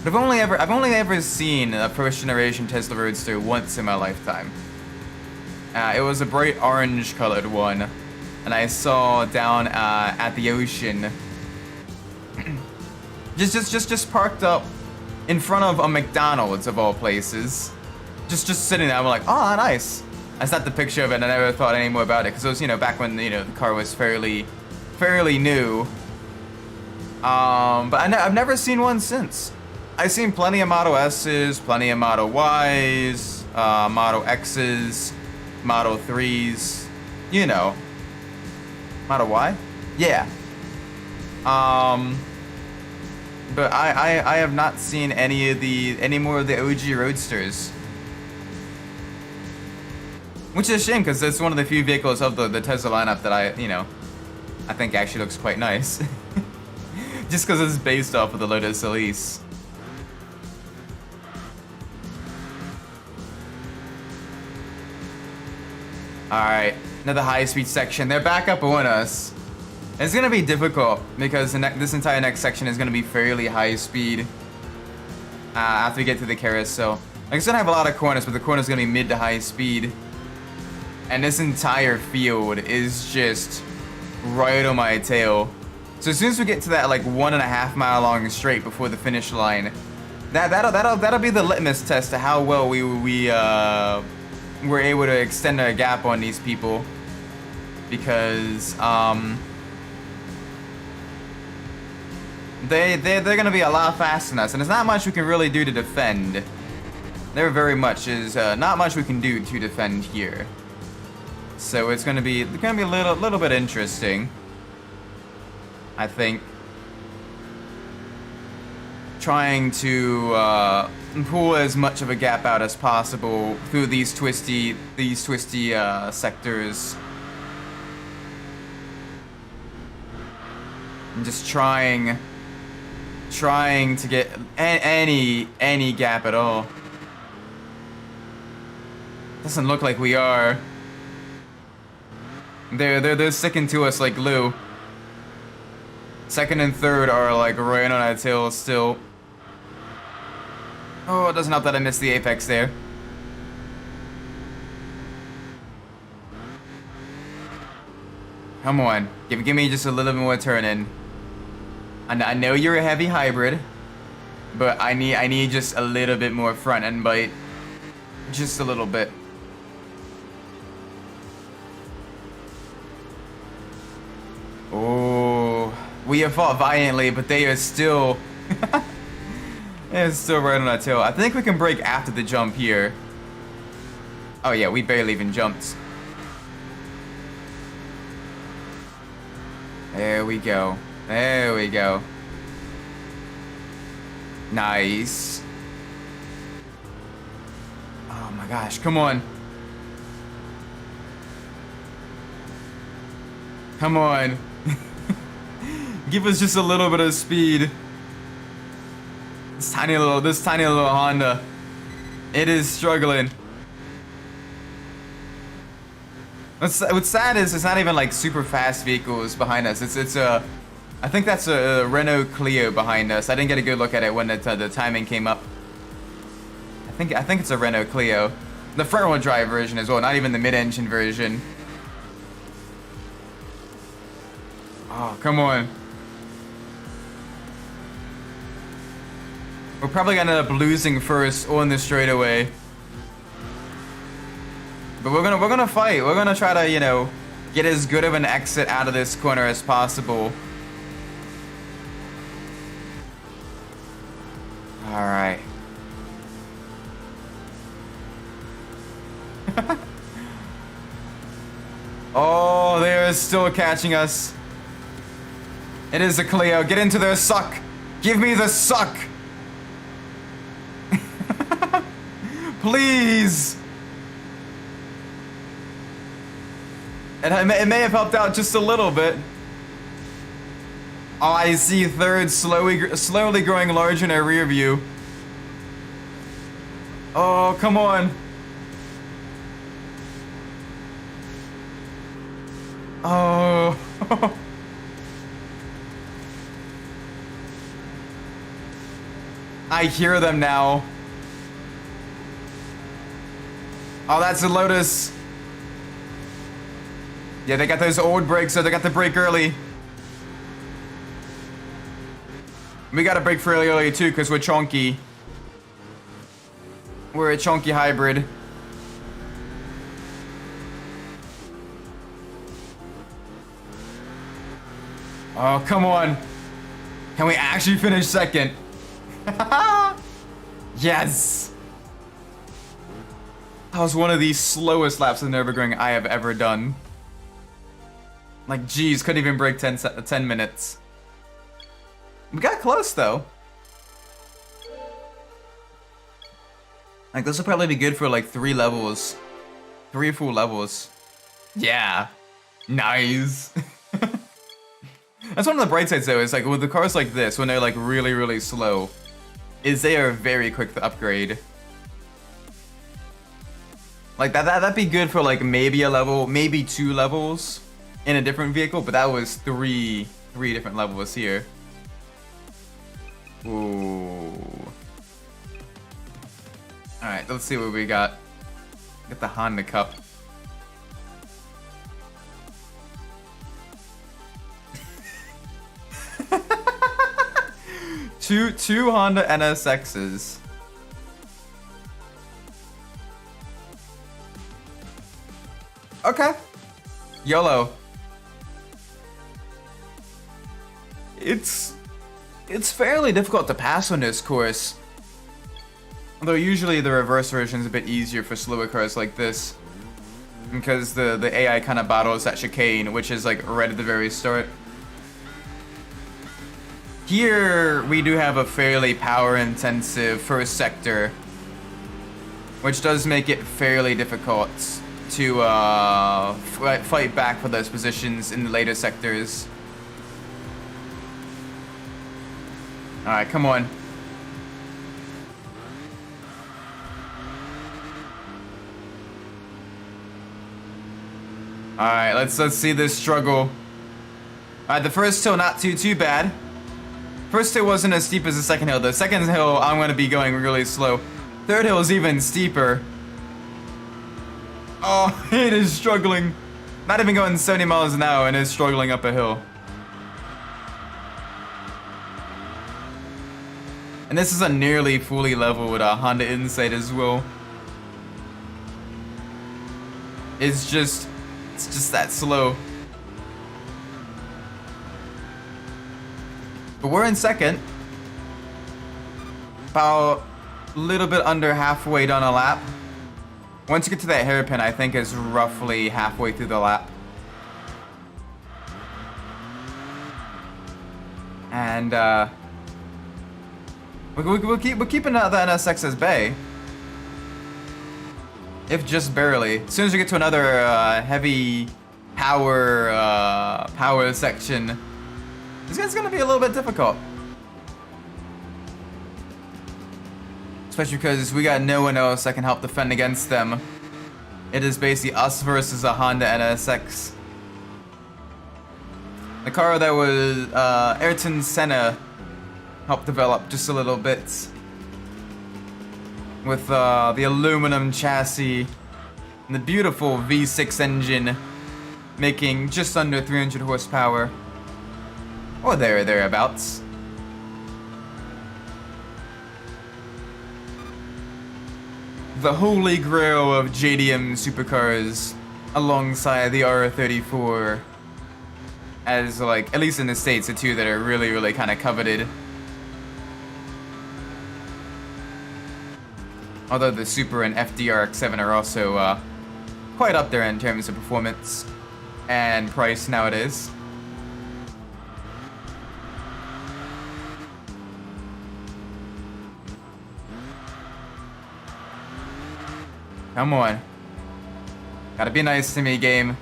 But I've only ever seen a first generation Tesla Roadster once in my lifetime. It was a bright orange colored one, and I saw down at the ocean, just parked up in front of a McDonald's of all places, just sitting there. I'm like, oh, nice. I snapped the picture of it, and I never thought any more about it because it was back when the car was fairly new. But I've never seen one since. I've seen plenty of Model S's, plenty of Model Y's, Model X's, Model 3's, Model Y? Yeah. But I have not seen any more of the OG Roadsters. Which is a shame, because it's one of the few vehicles of the Tesla lineup that I think actually looks quite nice. Just because it's based off of the Lotus Elise. Alright, another high-speed section. They're back up on us. It's going to be difficult because this entire next section is going to be fairly high-speed after we get to the carousel. Like, it's going to have a lot of corners, but the corners going to be mid to high-speed. And this entire field is just right on my tail. So as soon as we get to that, like, 1.5 mile long straight before the finish line, that'll be the litmus test to how well we're able to extend our gap on these people, because they're gonna be a lot faster than us, and there's not much we can really do to defend. There very much is not much we can do to defend here. So it's gonna be a little bit interesting, I think. Trying to pull as much of a gap out as possible through these twisty sectors. I'm just trying to get any gap at all. Doesn't look like we are. They're sticking to us like glue. Second and third are like right on our tail still. Oh, it doesn't help that I missed the apex there. Come on, give me just a little bit more turn in. I know you're a heavy hybrid, but I need just a little bit more front end bite, just a little bit. Oh, we have fought valiantly, but they are still It's still right on our tail. I think we can brake after the jump here. Oh yeah, we barely even jumped. There we go. There we go. Nice. Oh my gosh, come on. Come on. Give us just a little bit of speed. This tiny little Honda. It is struggling. What's sad is it's not even like super fast vehicles behind us. It's a, I think that's a Renault Clio behind us. I didn't get a good look at it when the timing came up. I think it's a Renault Clio, the front-wheel drive version as well, not even the mid-engine version. Oh, come on. We're probably gonna end up losing first on the straightaway. But we're gonna fight. We're gonna try to, you know, get as good of an exit out of this corner as possible. All right. Oh, they're still catching us. It is a Clio. Get into their suck. Give me the suck. Please. It may have helped out just a little bit. Oh, I see third slowly growing larger in our rear view. Oh, come on. Oh. I hear them now. Oh, that's a Lotus. Yeah, they got those old brakes, so they got the brake early. We gotta brake fairly early too, because we're chunky. We're a chunky hybrid. Oh, come on. Can we actually finish second? Yes! That was one of the slowest laps of Nürburgring I have ever done. Like, geez, couldn't even break 10 minutes. We got close, though. Like, this will probably be good for, like, 3 levels. 3 full levels. Yeah. Nice. That's one of the bright sides, though, is, like, with the cars like this, when they're, like, really, really slow, is they are very quick to upgrade. Like, that'd be good for, like, maybe a level, maybe 2 levels in a different vehicle, but that was three different levels here. Ooh. Alright, let's see what we got. Get the Honda Cup. two Honda NSXs. Okay. YOLO. It's fairly difficult to pass on this course. Although usually the reverse version is a bit easier for slower cars like this. Because the AI kind of battles that chicane, which is like right at the very start. Here we do have a fairly power intensive first sector, which does make it fairly difficult to fight back for those positions in the later sectors. Alright, come on. Alright, let's see this struggle. Alright, the first hill not too bad. First hill wasn't as steep as the second hill. The second hill, I'm gonna be going really slow. Third hill is even steeper. Oh, it is struggling. Not even going 70 miles an hour and it's struggling up a hill. And this is a nearly fully level with a Honda Insight as well. It's just that slow. But we're in second. About a little bit under halfway down a lap. Once you get to that hairpin, I think is roughly halfway through the lap. And we're keeping the NSX as bay. If just barely. As soon as we get to another heavy power section, it's gonna be a little bit difficult. Especially because we got no one else that can help defend against them. It is basically us versus a Honda NSX. The car that was Ayrton Senna helped develop just a little bit. With the aluminum chassis and the beautiful V6 engine making just under 300 horsepower. Or thereabouts. The holy grail of JDM supercars alongside the R34 as, like, at least in the States, the two that are really kind of coveted. Although the Super and FDRX7 are also quite up there in terms of performance and price nowadays. Come on. Gotta be nice to me, game.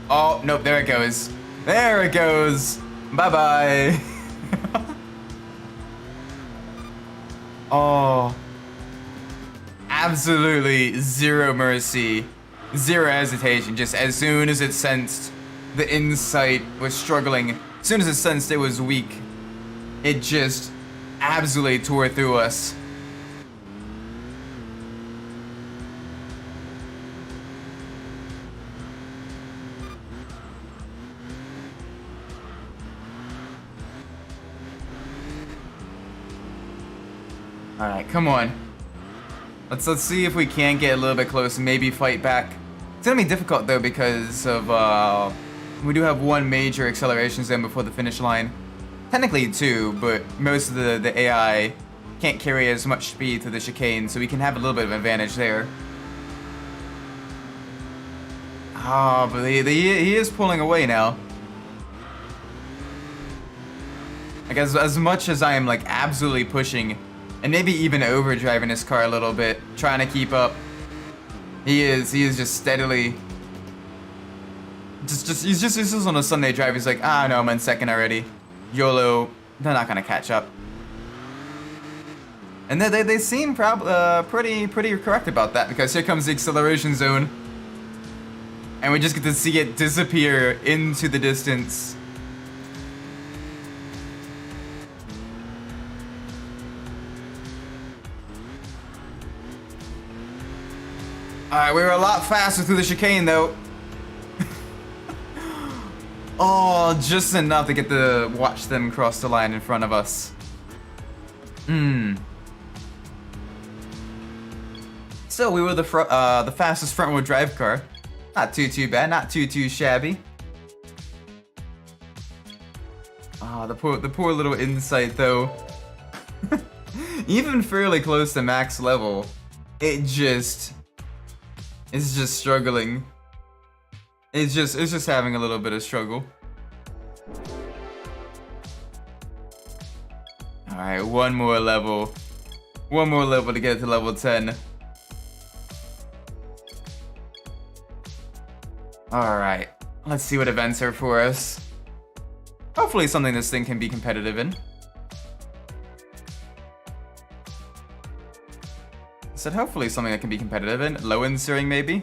Oh, nope, there it goes. There it goes. Bye-bye. Oh. Absolutely zero mercy. Zero hesitation. Just as soon as it sensed the Insight was struggling, as soon as it sensed it was weak, it just absolutely tore through us. Alright, come on. Let's see if we can get a little bit close and maybe fight back. It's gonna be difficult though because of we do have one major acceleration zone before the finish line. Technically two, but most of the AI can't carry as much speed through the chicane, so we can have a little bit of advantage there. Ah, but he is pulling away now. Like as much as I am like absolutely pushing and maybe even overdriving this car a little bit, trying to keep up, he is just steadily. He's just on a Sunday drive. He's like, ah, no, I'm in second already. YOLO, they're not gonna catch up. And they seem pretty correct about that, because here comes the acceleration zone, and we just get to see it disappear into the distance. Alright, we were a lot faster through the chicane though. Oh, just enough to get to watch them cross the line in front of us. So we were the fastest front-wheel drive car. Not too bad, not too shabby. Ah, the poor little Insight though. Even fairly close to max level, it's just struggling. It's just having a little bit of struggle. Alright, one more level to get to level 10. Alright, let's see what events are for us. Hopefully something this thing can be competitive in. I said hopefully something that can be competitive in. Low end steering maybe?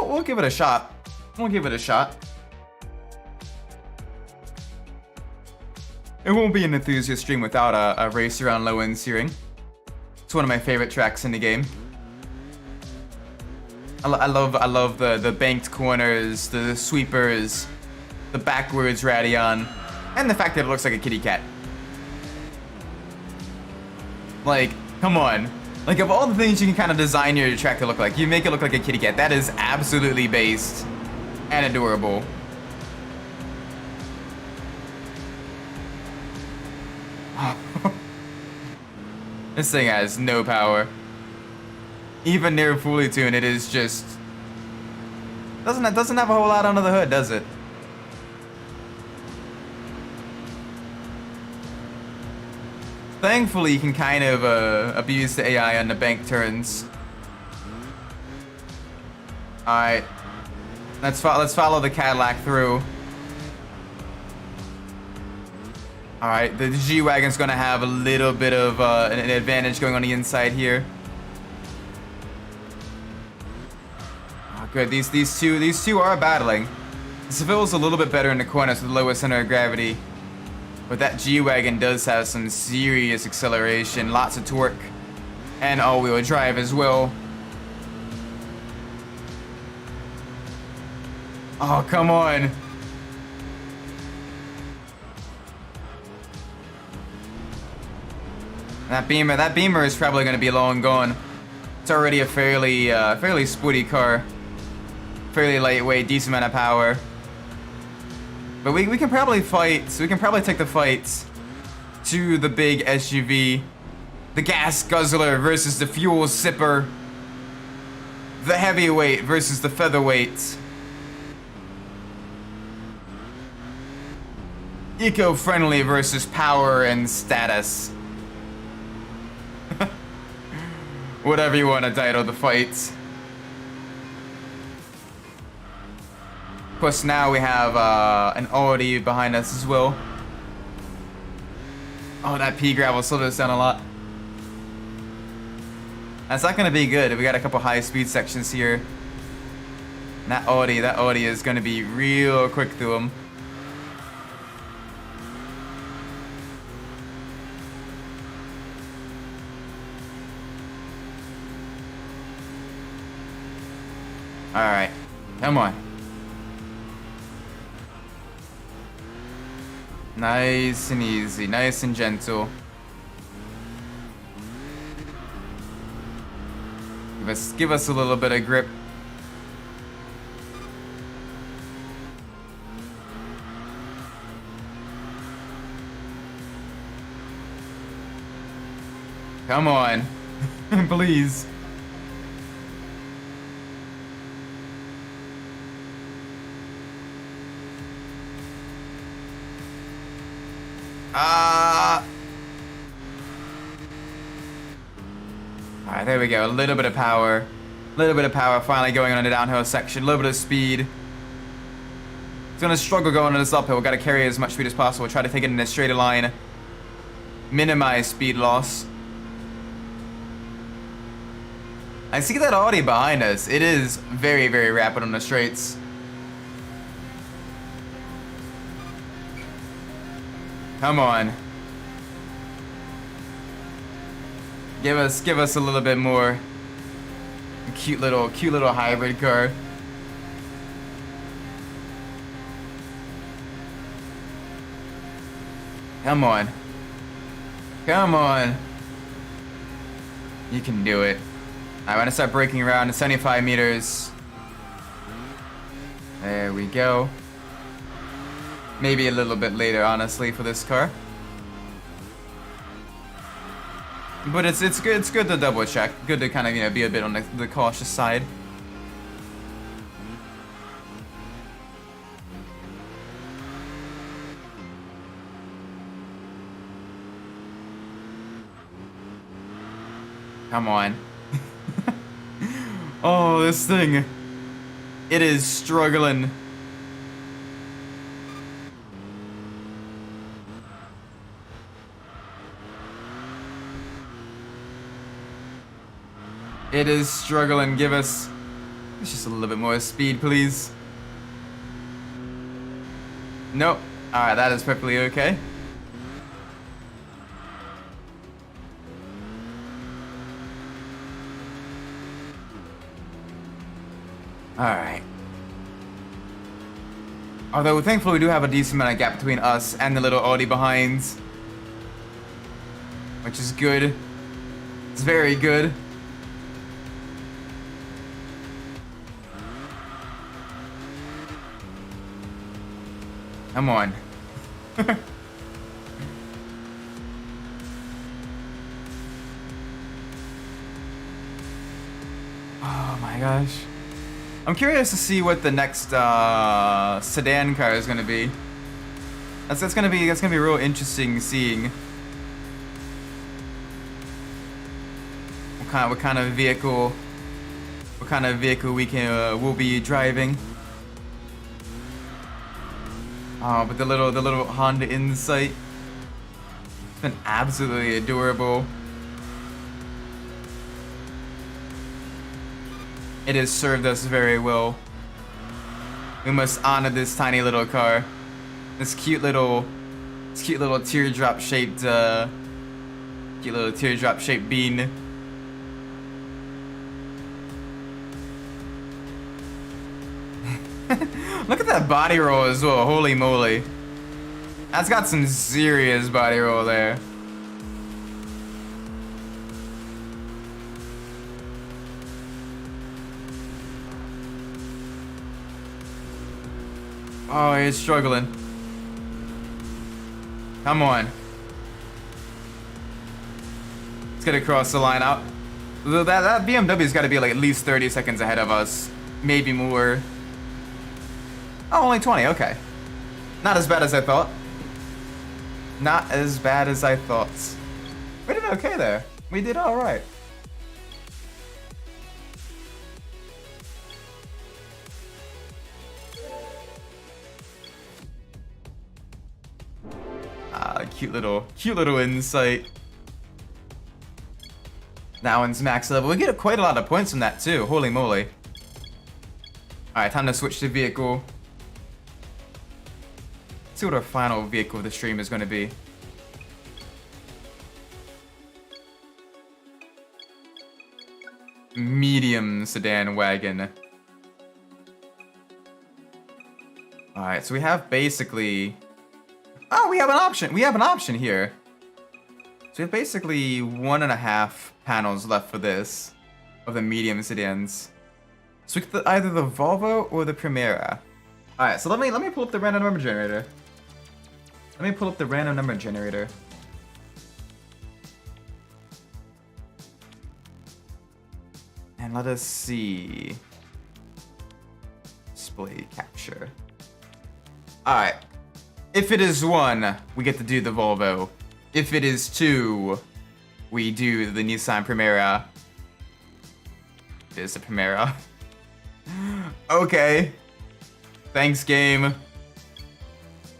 We'll give it a shot. We'll give it a shot. It won't be an enthusiast stream without a race around low end steering. It's one of my favorite tracks in the game. I love the banked corners, the sweepers, the backwards Radeon, and the fact that it looks like a kitty cat. Like, come on. Like, of all the things you can kind of design your track to look like, you make it look like a kitty cat. That is absolutely based and adorable. This thing has no power. Even near fully tuned, it is just... Doesn't have a whole lot under the hood, does it? Thankfully, you can kind of abuse the AI on the bank turns. Alright. Let's follow the Cadillac through. Alright, the G-Wagon's gonna have a little bit of an advantage going on the inside here. Oh, good. These two are battling. This feels a little bit better in the corners with the lower center of gravity. But that G-Wagon does have some serious acceleration, lots of torque, and all-wheel drive as well. Oh, come on. That Beamer is probably going to be long gone. It's already a fairly sporty car. Fairly lightweight, decent amount of power. But we can probably fight, so we can probably take the fight to the big SUV. The gas guzzler versus the fuel sipper. The heavyweight versus the featherweight. Eco-friendly versus power and status. Whatever you want to title the fight. Of course, now we have an Audi behind us as well. Oh, that pea gravel slowed us down a lot. That's not going to be good. We got a couple high-speed sections here. And that Audi is going to be real quick through them. Alright, come on. Nice and easy, nice and gentle. Give us a little bit of grip. Come on, please. Alright, there we go. A little bit of power. A little bit of power finally going on the downhill section. A little bit of speed. It's gonna struggle going on this uphill. We've got to carry as much speed as possible. Try to take it in a straight line. Minimize speed loss. I see that Audi behind us. It is very, very rapid on the straights. Come on. Give us a little bit more. Cute little hybrid car. Come on. Come on. You can do it. I want to start braking around at 75 meters. There we go. Maybe a little bit later, honestly, for this car. But it's good. It's good to double check. Good to kind of be a bit on the cautious side. Come on. Oh, this thing. It is struggling. It is struggling. Give us just a little bit more speed, please. Nope. Alright, that is perfectly okay. Alright. Although, thankfully, we do have a decent amount of gap between us and the little Audi behind. Which is good. It's very good. Come on. Oh my gosh. I'm curious to see what the next sedan car is gonna be. That's gonna be real interesting seeing what kind of vehicle we'll be driving. Oh, but the little Honda Insight, it's been absolutely adorable. It has served us very well. We must honor this tiny little car. This cute little teardrop shaped bean. Look at that body roll as well, holy moly. That's got some serious body roll there. Oh, he's struggling. Come on. Let's get across the line out. That BMW's got to be like at least 30 seconds ahead of us. Maybe more. Oh, only 20, okay. Not as bad as I thought. Not as bad as I thought. We did okay there. We did alright. Cute little insight. That one's max level. We get quite a lot of points from that too. Holy moly. Alright, time to switch to vehicle. Let's see what our final vehicle of the stream is going to be. Medium sedan wagon. Alright, so we have basically... Oh, we have an option. We have an option here. So we have basically 1.5 panels left for this of the medium sedans. So we get either the Volvo or the Primera. All right, so let me pull up the random number generator. And let us see. Display capture. All right. If it is 1, we get to do the Volvo. If it is 2, we do the Nissan Primera. It is the Primera. Okay. Thanks, game.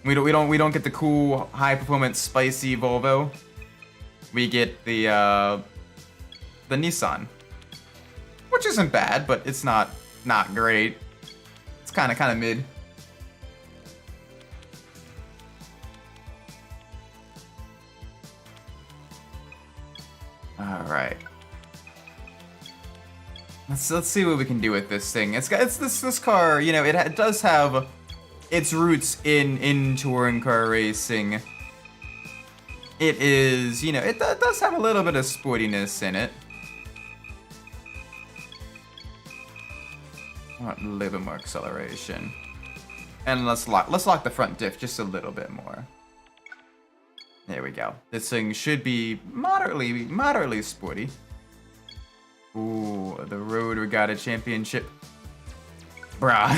We don't get the cool, high performance, spicy Volvo. We get the Nissan, which isn't bad, but it's not great. It's kind of mid. Alright. Let's see what we can do with this thing. This car, you know, it does have its roots in touring car racing. It is, you know, it does have a little bit of sportiness in it. I want a little bit more acceleration. And let's lock the front diff just a little bit more. There we go. This thing should be moderately sporty. Ooh, the Road Regatta Championship. Bruh.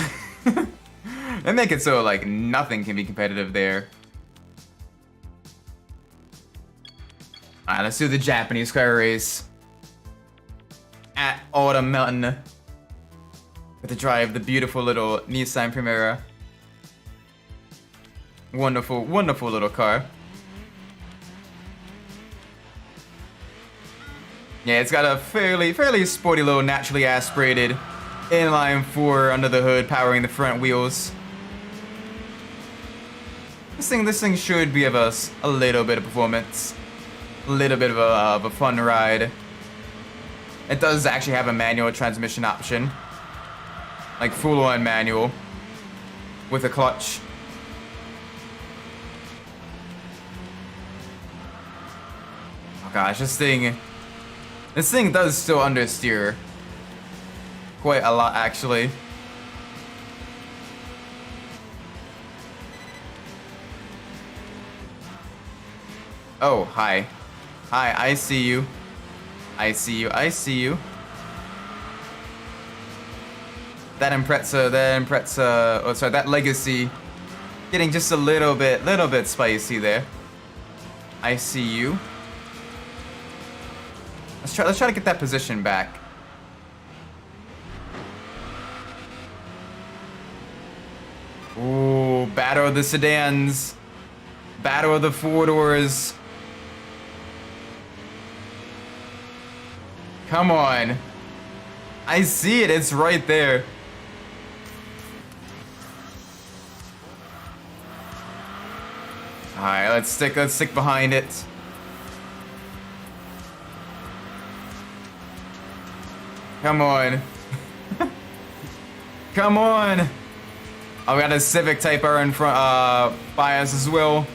They make it so, like, nothing can be competitive there. Alright, let's do the Japanese car race. At Autumn Mountain. With to drive the beautiful little Nissan Primera. Wonderful little car. Yeah, it's got a fairly sporty little naturally aspirated inline 4 under the hood powering the front wheels. This thing should give us a little bit of performance, a little bit of a fun ride. It does actually have a manual transmission option, like full-on manual with a clutch. Oh gosh, this thing This thing does still understeer. Quite a lot, actually. Oh, hi. Hi, I see you. I see you, I see you. That Impreza, oh sorry, that Legacy getting just a little bit spicy there. I see you. Let's try to get that position back. Ooh, battle of the sedans. Battle of the four doors. Come on. I see it, it's right there. Alright, let's stick behind it. Come on. Come on. Oh, we got a Civic Type R in front by us as well.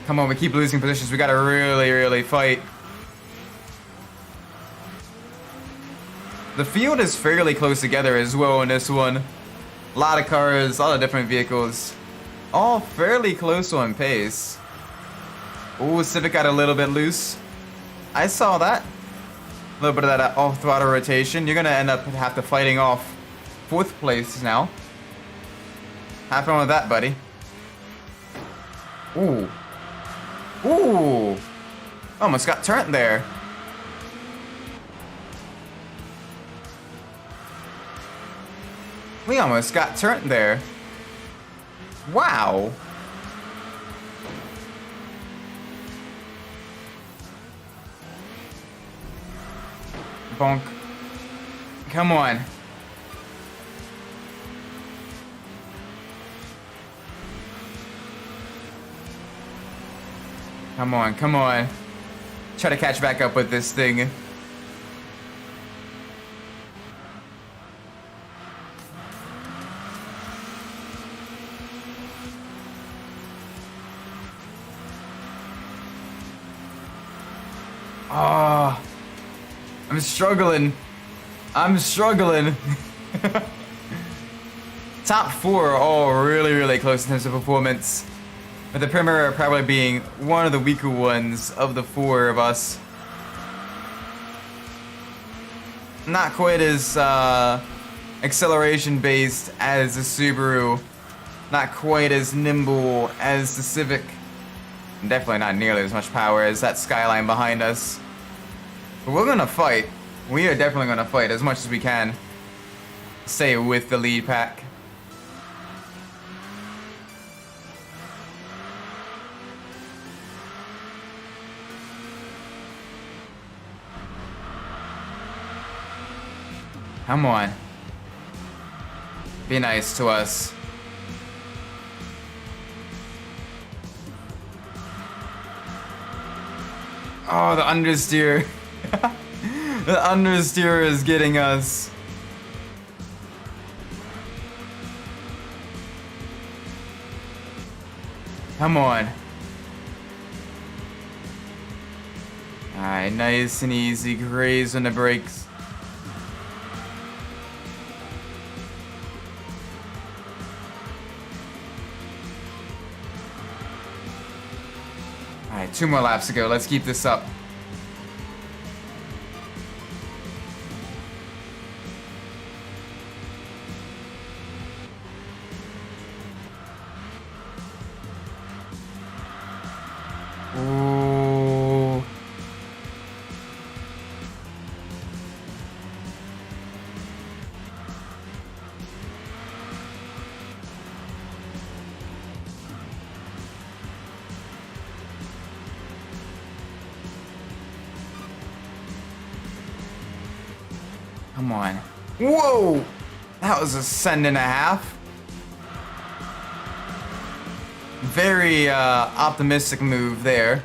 Come on, we keep losing positions. We gotta really fight. The field is fairly close together as well in this one. A lot of cars, a lot of different vehicles. All fairly close on pace. Ooh, Civic got a little bit loose. I saw that. A little bit of that off-throttle rotation. You're gonna end up have to fighting off 4th place now. Have fun with that, buddy. Ooh. Ooh. Almost got turned there. We almost got turned there. Wow. Bonk. Come on. Come on, come on. Try to catch back up with this thing. Oh, I'm struggling. I'm struggling. Top 4 are all really close in terms of performance. With the Primera probably being one of the weaker ones of the 4 of us. Not quite as acceleration based as the Subaru. Not quite as nimble as the Civic. And definitely not nearly as much power as that Skyline behind us. But we're gonna fight. We are definitely gonna fight as much as we can. Stay with the lead pack. Come on. Be nice to us. Oh, the understeer. The understeer is getting us. Come on. Alright, nice and easy. Graze on the brakes. Alright, 2 more laps to go. Let's keep this up. Ooh. Come on. Whoa! That was a send and a half. Very optimistic move there.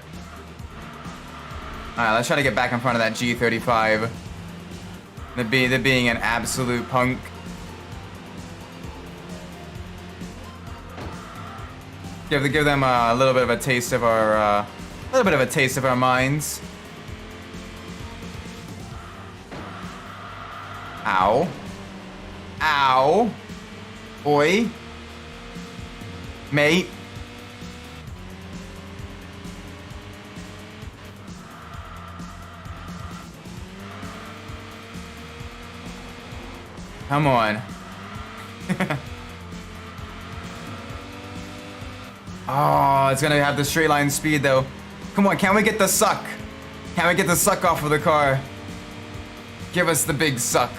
Alright, let's try to get back in front of that G35. They're being an absolute punk. Give them a little bit of a taste of our minds. Ow. Ow. Oi. Mate. Come on. Oh, it's gonna have the straight line speed though. Come on, can we get the suck? Can we get the suck off of the car? Give us the big suck.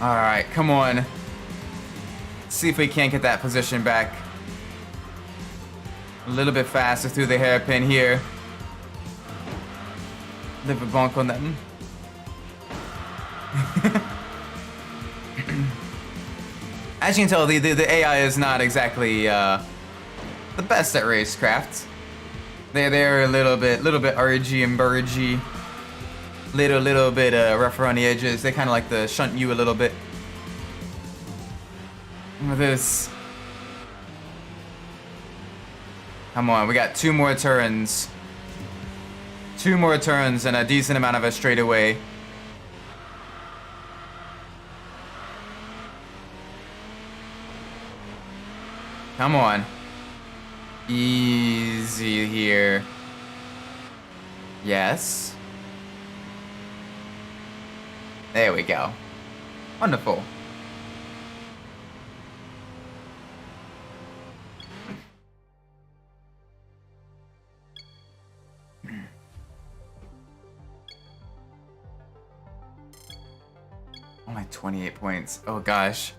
Alright, come on. Let's see if we can't get that position back. A little bit faster through the hairpin here. Live a bonk on that. As you can tell, the AI is not exactly the best at racecraft. They're a little bit urgy and burgy. Little bit rough around the edges. They kind of like to shunt you a little bit. With this. Come on, we got 2 more turns. 2 more turns and a decent amount of a straightaway. Come on. Easy here. Yes. There we go. Wonderful. Only 28 points. Oh gosh.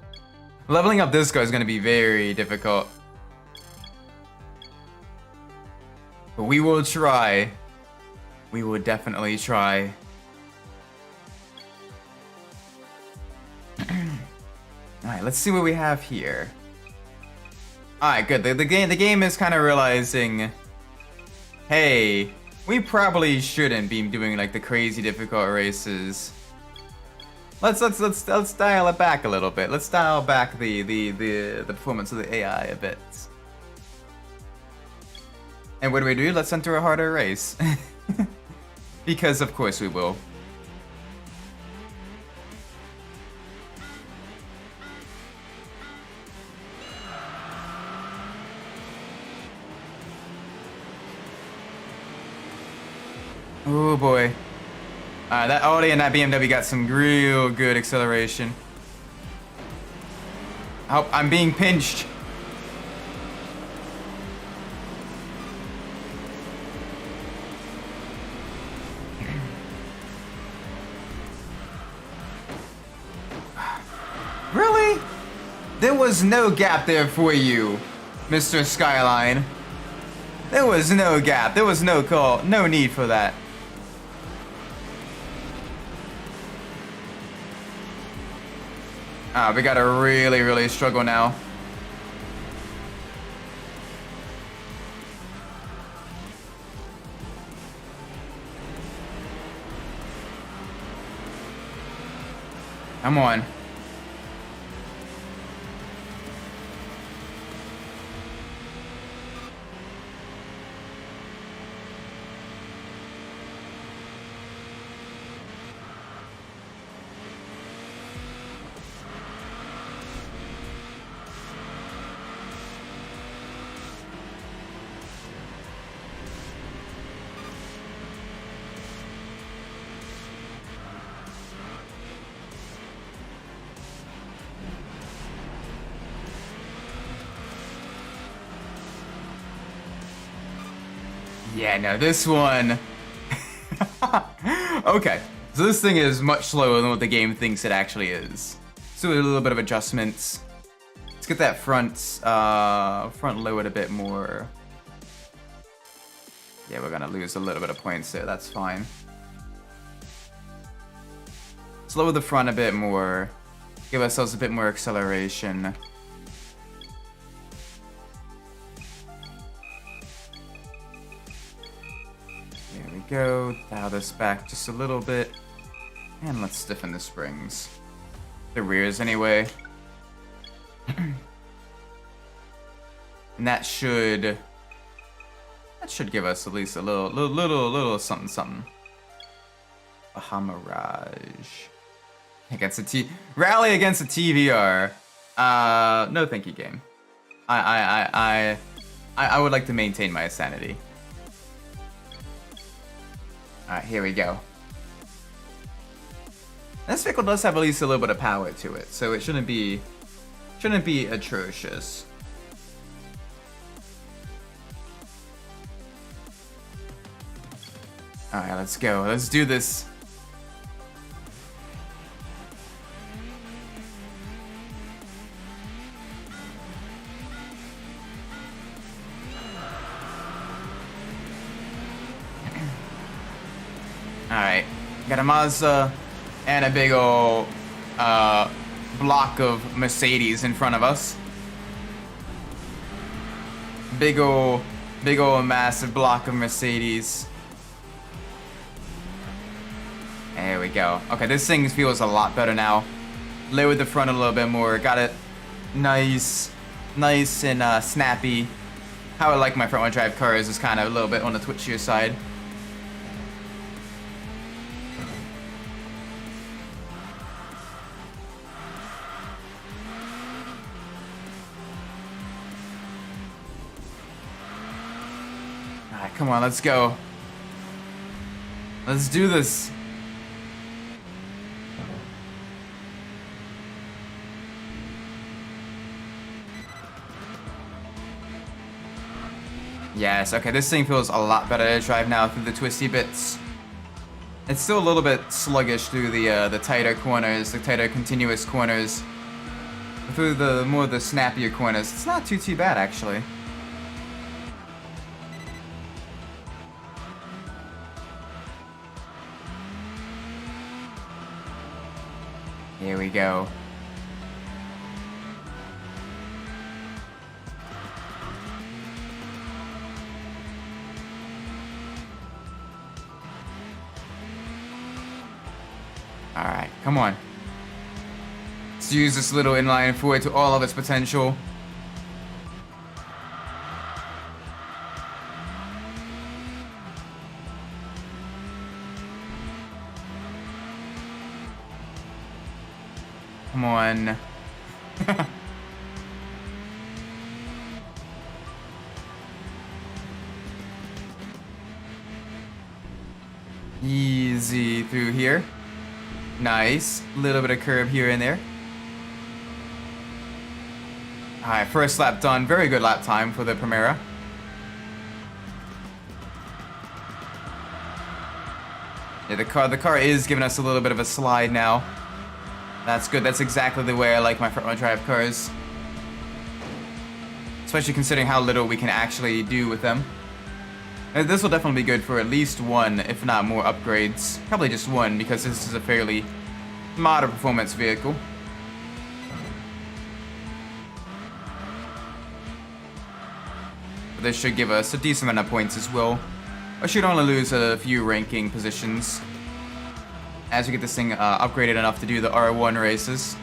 Leveling up this car is going to be very difficult. But we will try. We will definitely try. Alright, let's see what we have here. Alright, good. The game is kind of realizing, hey, we probably shouldn't be doing like the crazy difficult races. Let's dial it back a little bit. Let's dial back the performance of the AI a bit. And what do? Let's enter a harder race. Because of course we will. Oh boy. That Audi and that BMW got some real good acceleration. Oh, I'm being pinched. Really? There was no gap there for you, Mr. Skyline. There was no gap. There was no call. No need for that. We gotta really struggle now. Come on. Yeah, no, this one... Okay, so this thing is much slower than what the game thinks it actually is. So a little bit of adjustments. Let's get that front lowered a bit more. Yeah, we're gonna lose a little bit of points there, that's fine. Let's lower the front a bit more. Give ourselves a bit more acceleration. go. Dial this back just a little bit. And let's stiffen the springs. The rears anyway. And that should give us at least a little something something. Bahamirage. Against a rally against a TVR. No thank you, game. I would like to maintain my sanity. Alright, here we go. This vehicle does have at least a little bit of power to it, so it shouldn't be atrocious. Alright, let's go. Let's do this. Alright, got a Mazda and a big ol' block of Mercedes in front of us. Big ol' massive block of Mercedes. There we go. Okay, this thing feels a lot better now. Lowered the front a little bit more. Got it nice and snappy. How I like my front-wheel drive cars is kind of a little bit on the twitchier side. Alright, come on, let's go. Let's do this. Yes, okay, this thing feels a lot better to drive now through the twisty bits. It's still a little bit sluggish through the tighter corners, the tighter continuous corners. But through the more the snappier corners, it's not too bad actually. Here we go. Alright, come on. Let's use this little inline four to all of its potential. Come on. Easy through here. Nice. Little bit of curve here and there. Alright, first lap done. Very good lap time for the Primera. Yeah, the car is giving us a little bit of a slide now. That's good. That's exactly the way I like my front-wheel drive cars. Especially considering how little we can actually do with them. This will definitely be good for at least one, if not more upgrades. Probably just one, because this is a fairly modern performance vehicle. This should give us a decent amount of points as well. I should only lose a few ranking positions as we get this thing upgraded enough to do the R1 races.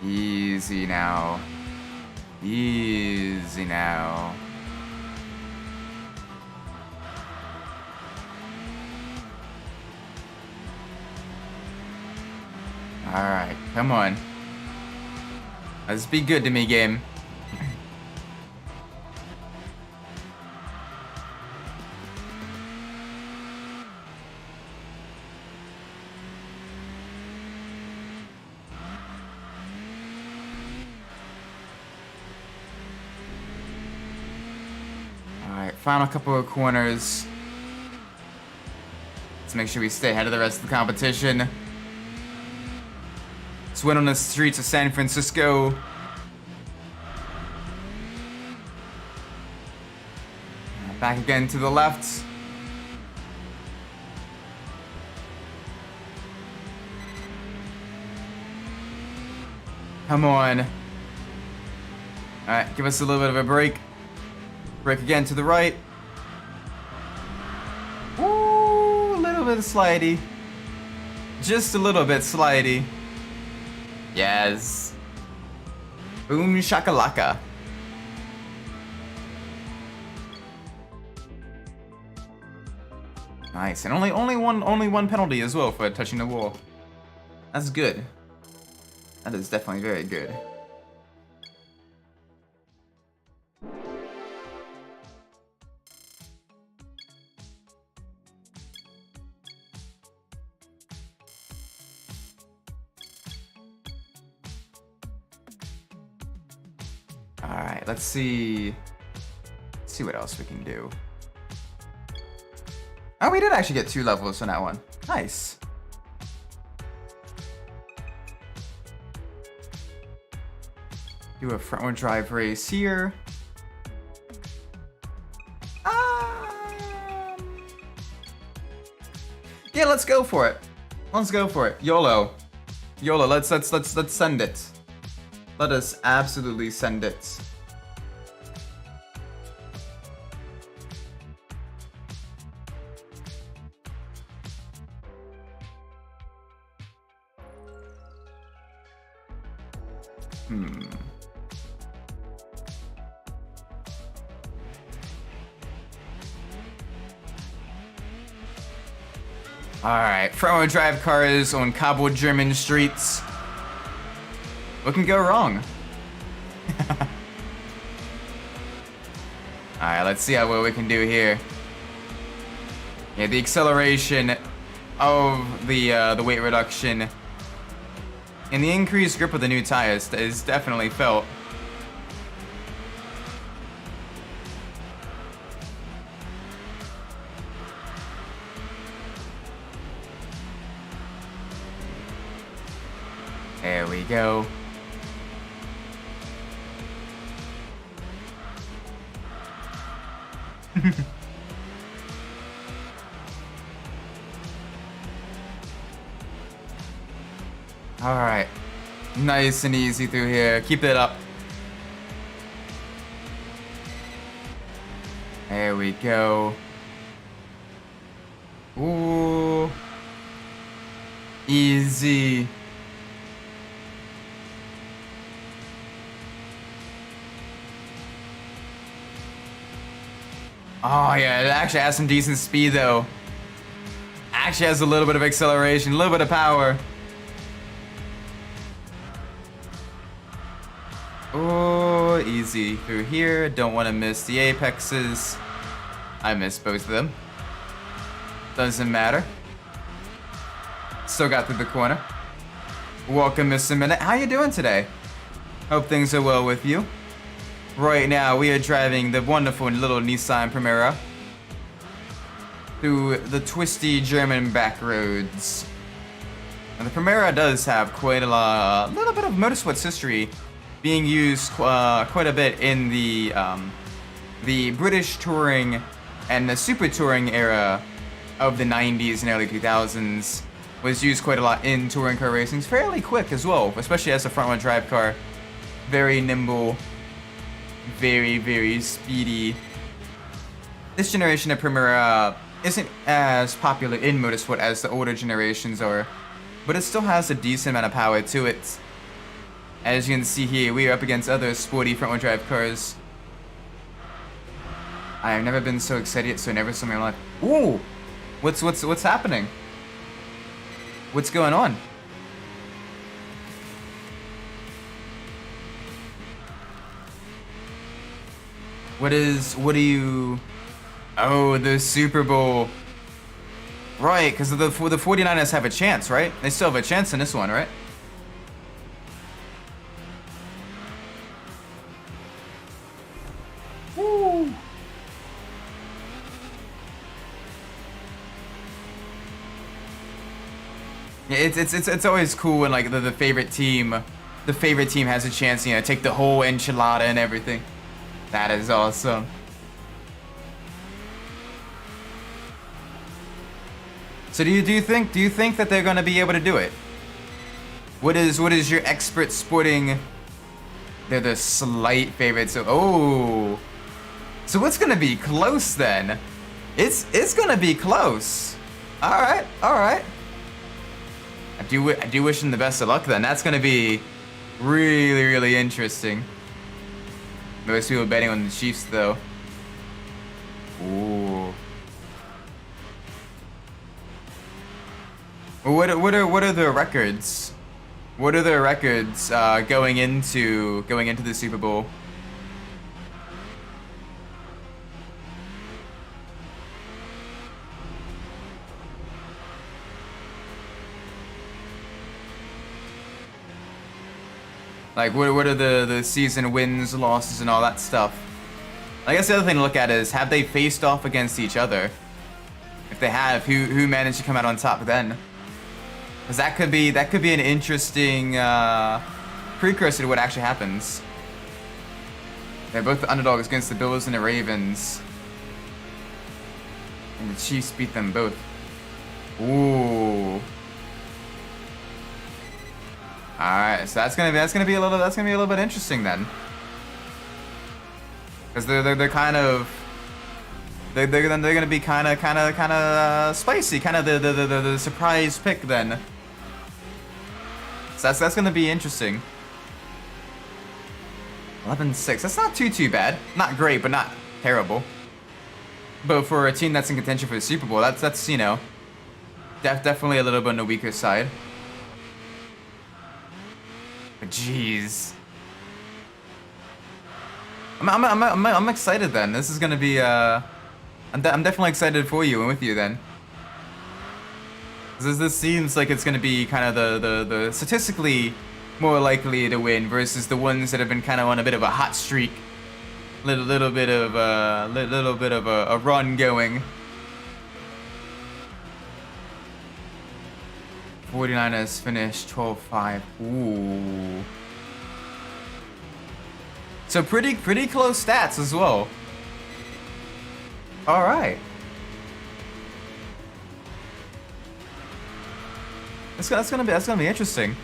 Easy now. Easy now. Alright, come on. Let's be good to me, game. Alright, final couple of corners. Let's make sure we stay ahead of the rest of the competition. Let's win on the streets of San Francisco. Back again to the left. Come on. Alright, give us a little bit of a break. Break again to the right. Ooh, a little bit slidey. Just a little bit slidey. Yes. Boom shakalaka. Nice, and only one penalty as well for touching the wall. That's good. That is definitely very good. Alright, let's see what else we can do. Oh, we did actually get 2 levels on that one. Nice. Do a front-wheel drive race here. Yeah, let's go for it. Let's go for it. YOLO. YOLO, let's send it. Let us absolutely send it. Alright, front-wheel drive cars on cobbled German streets. What can go wrong? Alright, let's see how well we can do here. Yeah, the acceleration of the weight reduction and the increased grip of the new tires is definitely felt. There we go. Alright. Nice and easy through here. Keep it up. There we go. Ooh. Easy. Oh yeah, it actually has some decent speed though. Actually has a little bit of acceleration, a little bit of power. Oh, easy through here. Don't want to miss the apexes. I missed both of them. Doesn't matter. Still got through the corner. Welcome, Mr. Minute. How you doing today? Hope things are well with you. Right now, we are driving the wonderful little Nissan Primera through the twisty German back roads. And the Primera does have quite a little bit of motorsports history, being used quite a bit in the British touring and the super touring era of the 90s and early 2000s. Was used quite a lot in touring car racing. It's fairly quick as well, especially as a front-wheel drive car. Very nimble. Very, very speedy. This generation of Primera isn't as popular in motorsport as the older generations are, but it still has a decent amount of power to it. As you can see here, we are up against other sporty front-wheel drive cars. I have never been so excited, so never saw in my life. Ooh! What's happening? What's going on? What do you... Oh, the Super Bowl. Right, because the 49ers have a chance, right? They still have a chance in this one, right? Woo! Yeah, it's always cool when like the favorite team has a chance, you know, take the whole enchilada and everything. That is awesome. So do you think that they're going to be able to do it? What is your expert sporting? They're the slight favorites. So, oh, so it's gonna be close then. It's gonna be close. All right, all right. I do wish him the best of luck then. That's gonna be really interesting. Most people betting on the Chiefs though. Ooh. What are the records? What are the records going into the Super Bowl? Like, what are the season wins, losses, and all that stuff? I guess the other thing to look at is, have they faced off against each other? If they have, who managed to come out on top then? Because that could be an interesting precursor to what actually happens. They're both the underdogs against the Bills and the Ravens, and the Chiefs beat them both. Ooh. All right, so that's gonna be a little bit interesting then, because they're kind of they're gonna be kind of spicy, kind of the surprise pick then. So that's gonna be interesting. 11-6. That's not too bad. Not great, but not terrible. But for a team that's in contention for the Super Bowl, that's you know, definitely a little bit on the weaker side. But jeez, I'm excited then. This is gonna be I'm definitely excited for you and with you then. This seems like it's gonna be kind of the statistically more likely to win versus the ones that have been kind of on a bit of a hot streak, little bit of a run going. 49ers finished 12-5. Ooh. So pretty close stats as well. All right. That's gonna be interesting.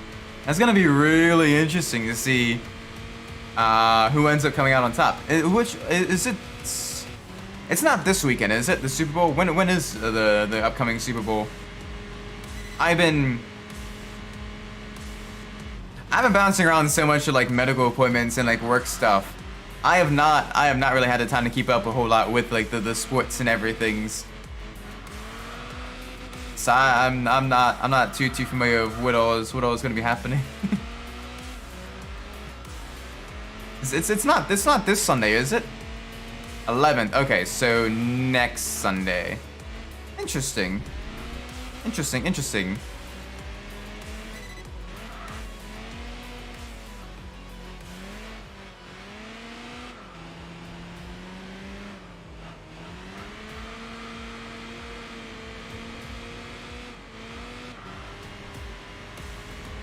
That's gonna be really interesting to see who ends up coming out on top. Which is it? It's not this weekend, is it? The Super Bowl. When is the upcoming Super Bowl? I've been bouncing around so much with like medical appointments and like work stuff. I have not really had the time to keep up a whole lot with like the sports and everything's. So I'm not too familiar with what all is gonna be happening. it's not this Sunday, is it? 11th. Okay, so next Sunday. Interesting.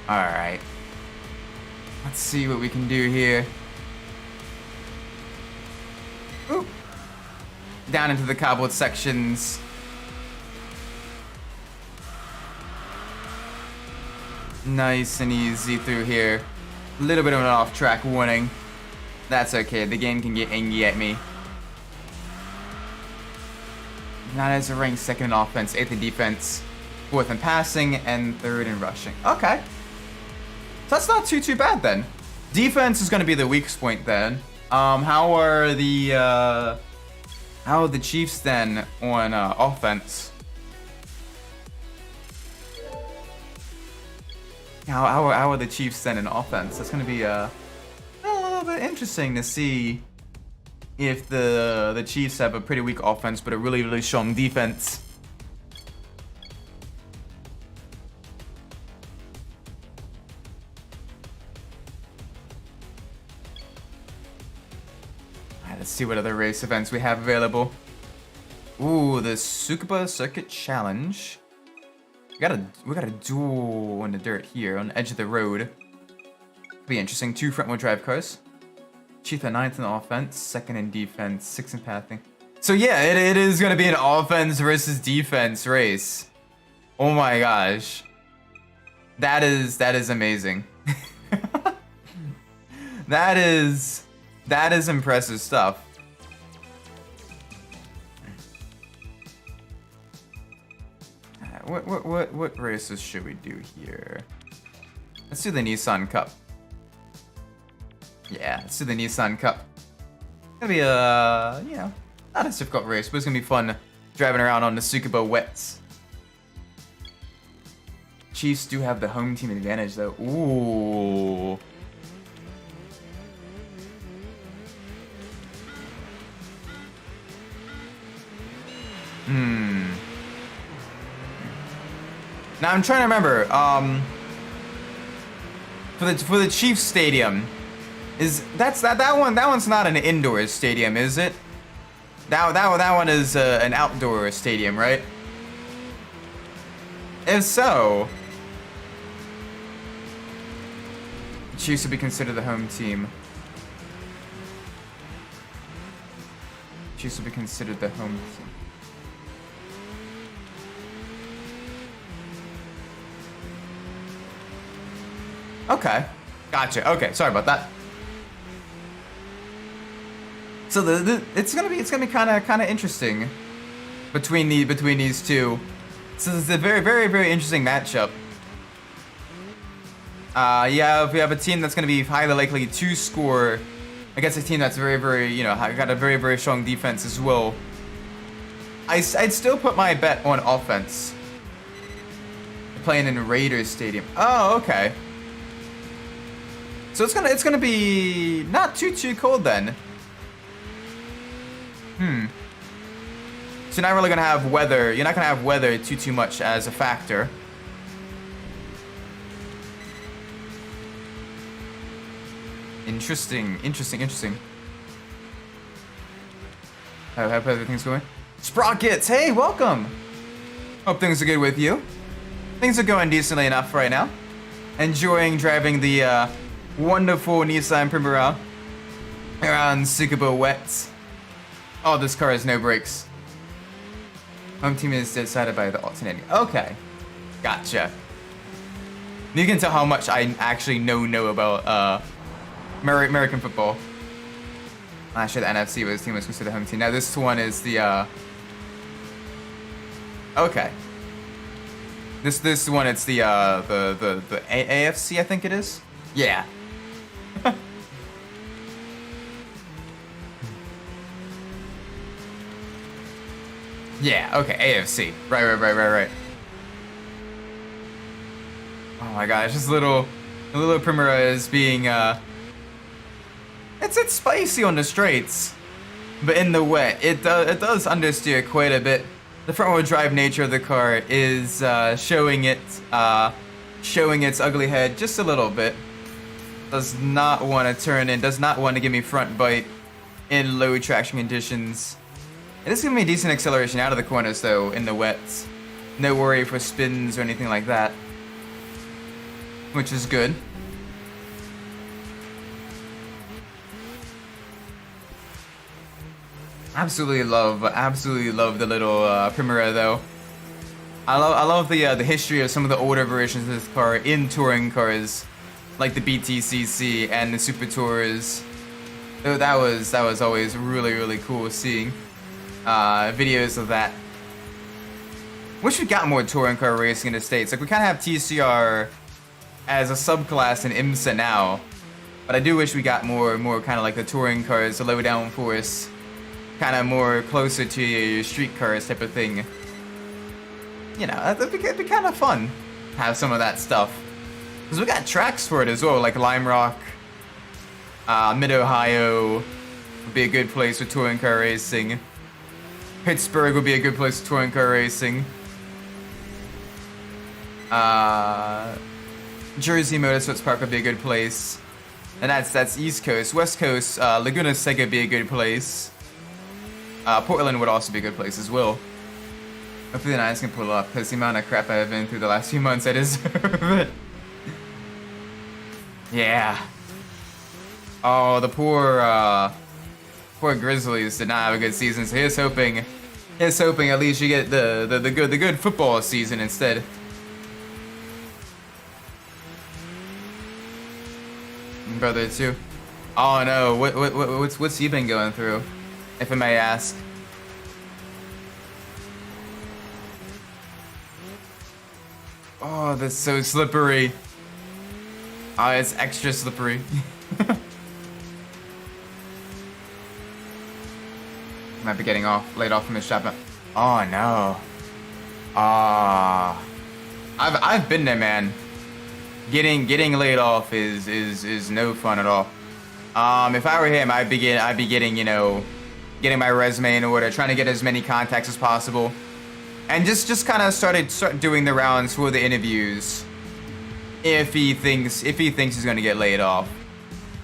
All right. Let's see what we can do here. Ooh. Down into the cobbled sections. Nice and easy through here. A little bit of an off-track warning. That's okay, the game can get angry at me. Not as a ranked second in offense, 8th in defense, 4th in passing, and 3rd in rushing. Okay. So that's not too bad then. Defense is going to be the weakest point then. How are the Chiefs then on offense? How are the Chiefs then in offense? That's going to be a little bit interesting to see if the Chiefs have a pretty weak offense but a really strong defense. Alright, let's see what other race events we have available. Ooh, the Tsukuba Circuit Challenge. We got a duel on the dirt here, on the edge of the road. Be interesting. 2 front-wheel drive cars. Chief at 9th in offense, 2nd in defense, 6th in passing. So yeah, it is going to be an offense versus defense race. Oh my gosh. That is amazing. That is impressive stuff. What races should we do here? Let's do the Nissan Cup. Yeah, let's do the Nissan Cup. It's gonna be a, you know, not a difficult race, but it's gonna be fun driving around on the Tsukuba wets. Chiefs do have the home team advantage though. Ooh. Now I'm trying to remember. For the Chiefs Stadium, that one's not an indoor stadium, is it? That one is an outdoor stadium, right? If so, the Chiefs would be considered the home team. Chiefs would be considered the home team. Okay, gotcha. Okay, sorry about that. So it's gonna be kind of interesting between these two. So it's a very interesting matchup. We have a team that's gonna be highly likely to score against a team that's very you know, got a very strong defense as well. I'd still put my bet on offense. Playing in Raiders Stadium. Oh, okay. So it's gonna be not too cold then. So you're not really gonna have weather. You're not gonna have weather too much as a factor. Interesting. How everything's going? Sprockets, hey, welcome. Hope things are good with you. Things are going decently enough right now. Enjoying driving the wonderful Nissan Primavera around Tsukuba wets. Oh, this car has no brakes. Home team is decided by the alternating. Okay, gotcha. You can tell how much I actually know about American football. Last year the NFC team was considered home team. Now this one is the okay. This one it's the AFC, I think it is. Yeah. Yeah, okay, AFC. Right. Oh my gosh, this little Primera is being it's spicy on the straights, but in the wet, it does understeer quite a bit. The front-wheel drive nature of the car is showing its ugly head just a little bit. Does not want to turn in, does not want to give me front bite in low traction conditions. It is giving me decent acceleration out of the corners though in the wets. No worry for spins or anything like that, which is good. Absolutely love the little Primera though. I love the history of some of the older versions of this car in touring cars, like the BTCC and the Super Tours. That was always really cool seeing videos of that. Wish we got more touring car racing in the States. Like we kind of have TCR as a subclass in IMSA now, but I do wish we got more kind of like the touring cars, the low downforce, kind of more closer to your street cars type of thing. You know, it'd be kind of fun to have some of that stuff. Because we got tracks for it as well, like Lime Rock, Mid-Ohio would be a good place for touring car racing. Pittsburgh would be a good place for touring car racing. Jersey Motorsports Park would be a good place. And that's East Coast. West Coast, Laguna Seca would be a good place. Portland would also be a good place as well. Hopefully the Nines can pull up, because the amount of crap I've been through the last few months, I deserve it. Yeah. Oh, the poor Grizzlies did not have a good season, so here's hoping at least you get the good football season instead. Brother too. Oh no, what's he been going through, if I may ask? Oh, that's so slippery. Oh, it's extra slippery. Might be getting laid off from his job. Oh no. Ah, I've been there, man. Getting laid off is no fun at all. If I were him, I'd be getting, you know, getting my resume in order, trying to get as many contacts as possible, and just kind of start doing the rounds for the interviews. If he thinks he's gonna get laid off.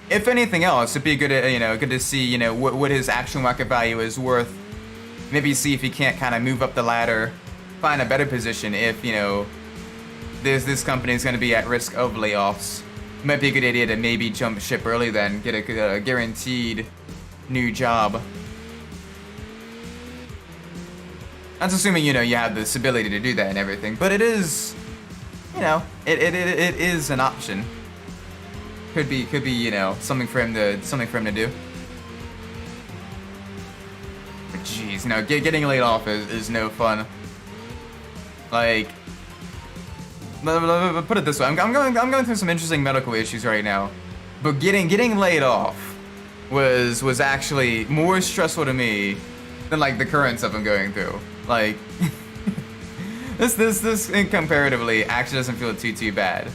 If anything else, it'd be good to see, you know, what his actual market value is worth. Maybe see if he can't kind of move up the ladder, find a better position if, you know, this company is going to be at risk of layoffs. It might be a good idea to maybe jump ship early then, get a guaranteed new job. That's assuming, you know, you have this ability to do that and everything, but it is, you know, it is an option. Could be, you know, something for him to do. But jeez, no, getting laid off is no fun. Like, put it this way, I'm going through some interesting medical issues right now, but getting laid off was actually more stressful to me than like the current stuff I'm going through. Like, this comparatively actually doesn't feel too bad.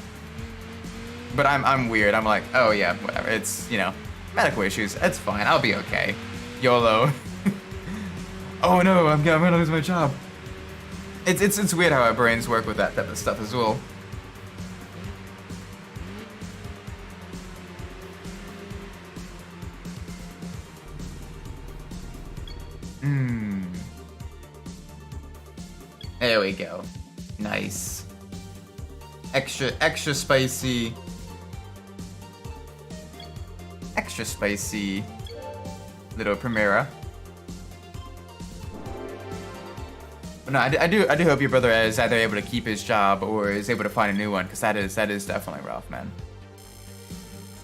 But I'm weird. I'm like, oh yeah, whatever. It's, you know, medical issues. It's fine. I'll be okay. YOLO. Oh no, I'm gonna lose my job. It's weird how our brains work with that type of stuff as well. There we go. Nice. Extra spicy. Extra spicy little Primera. But no, I do hope your brother is either able to keep his job or is able to find a new one, because that is definitely rough, man.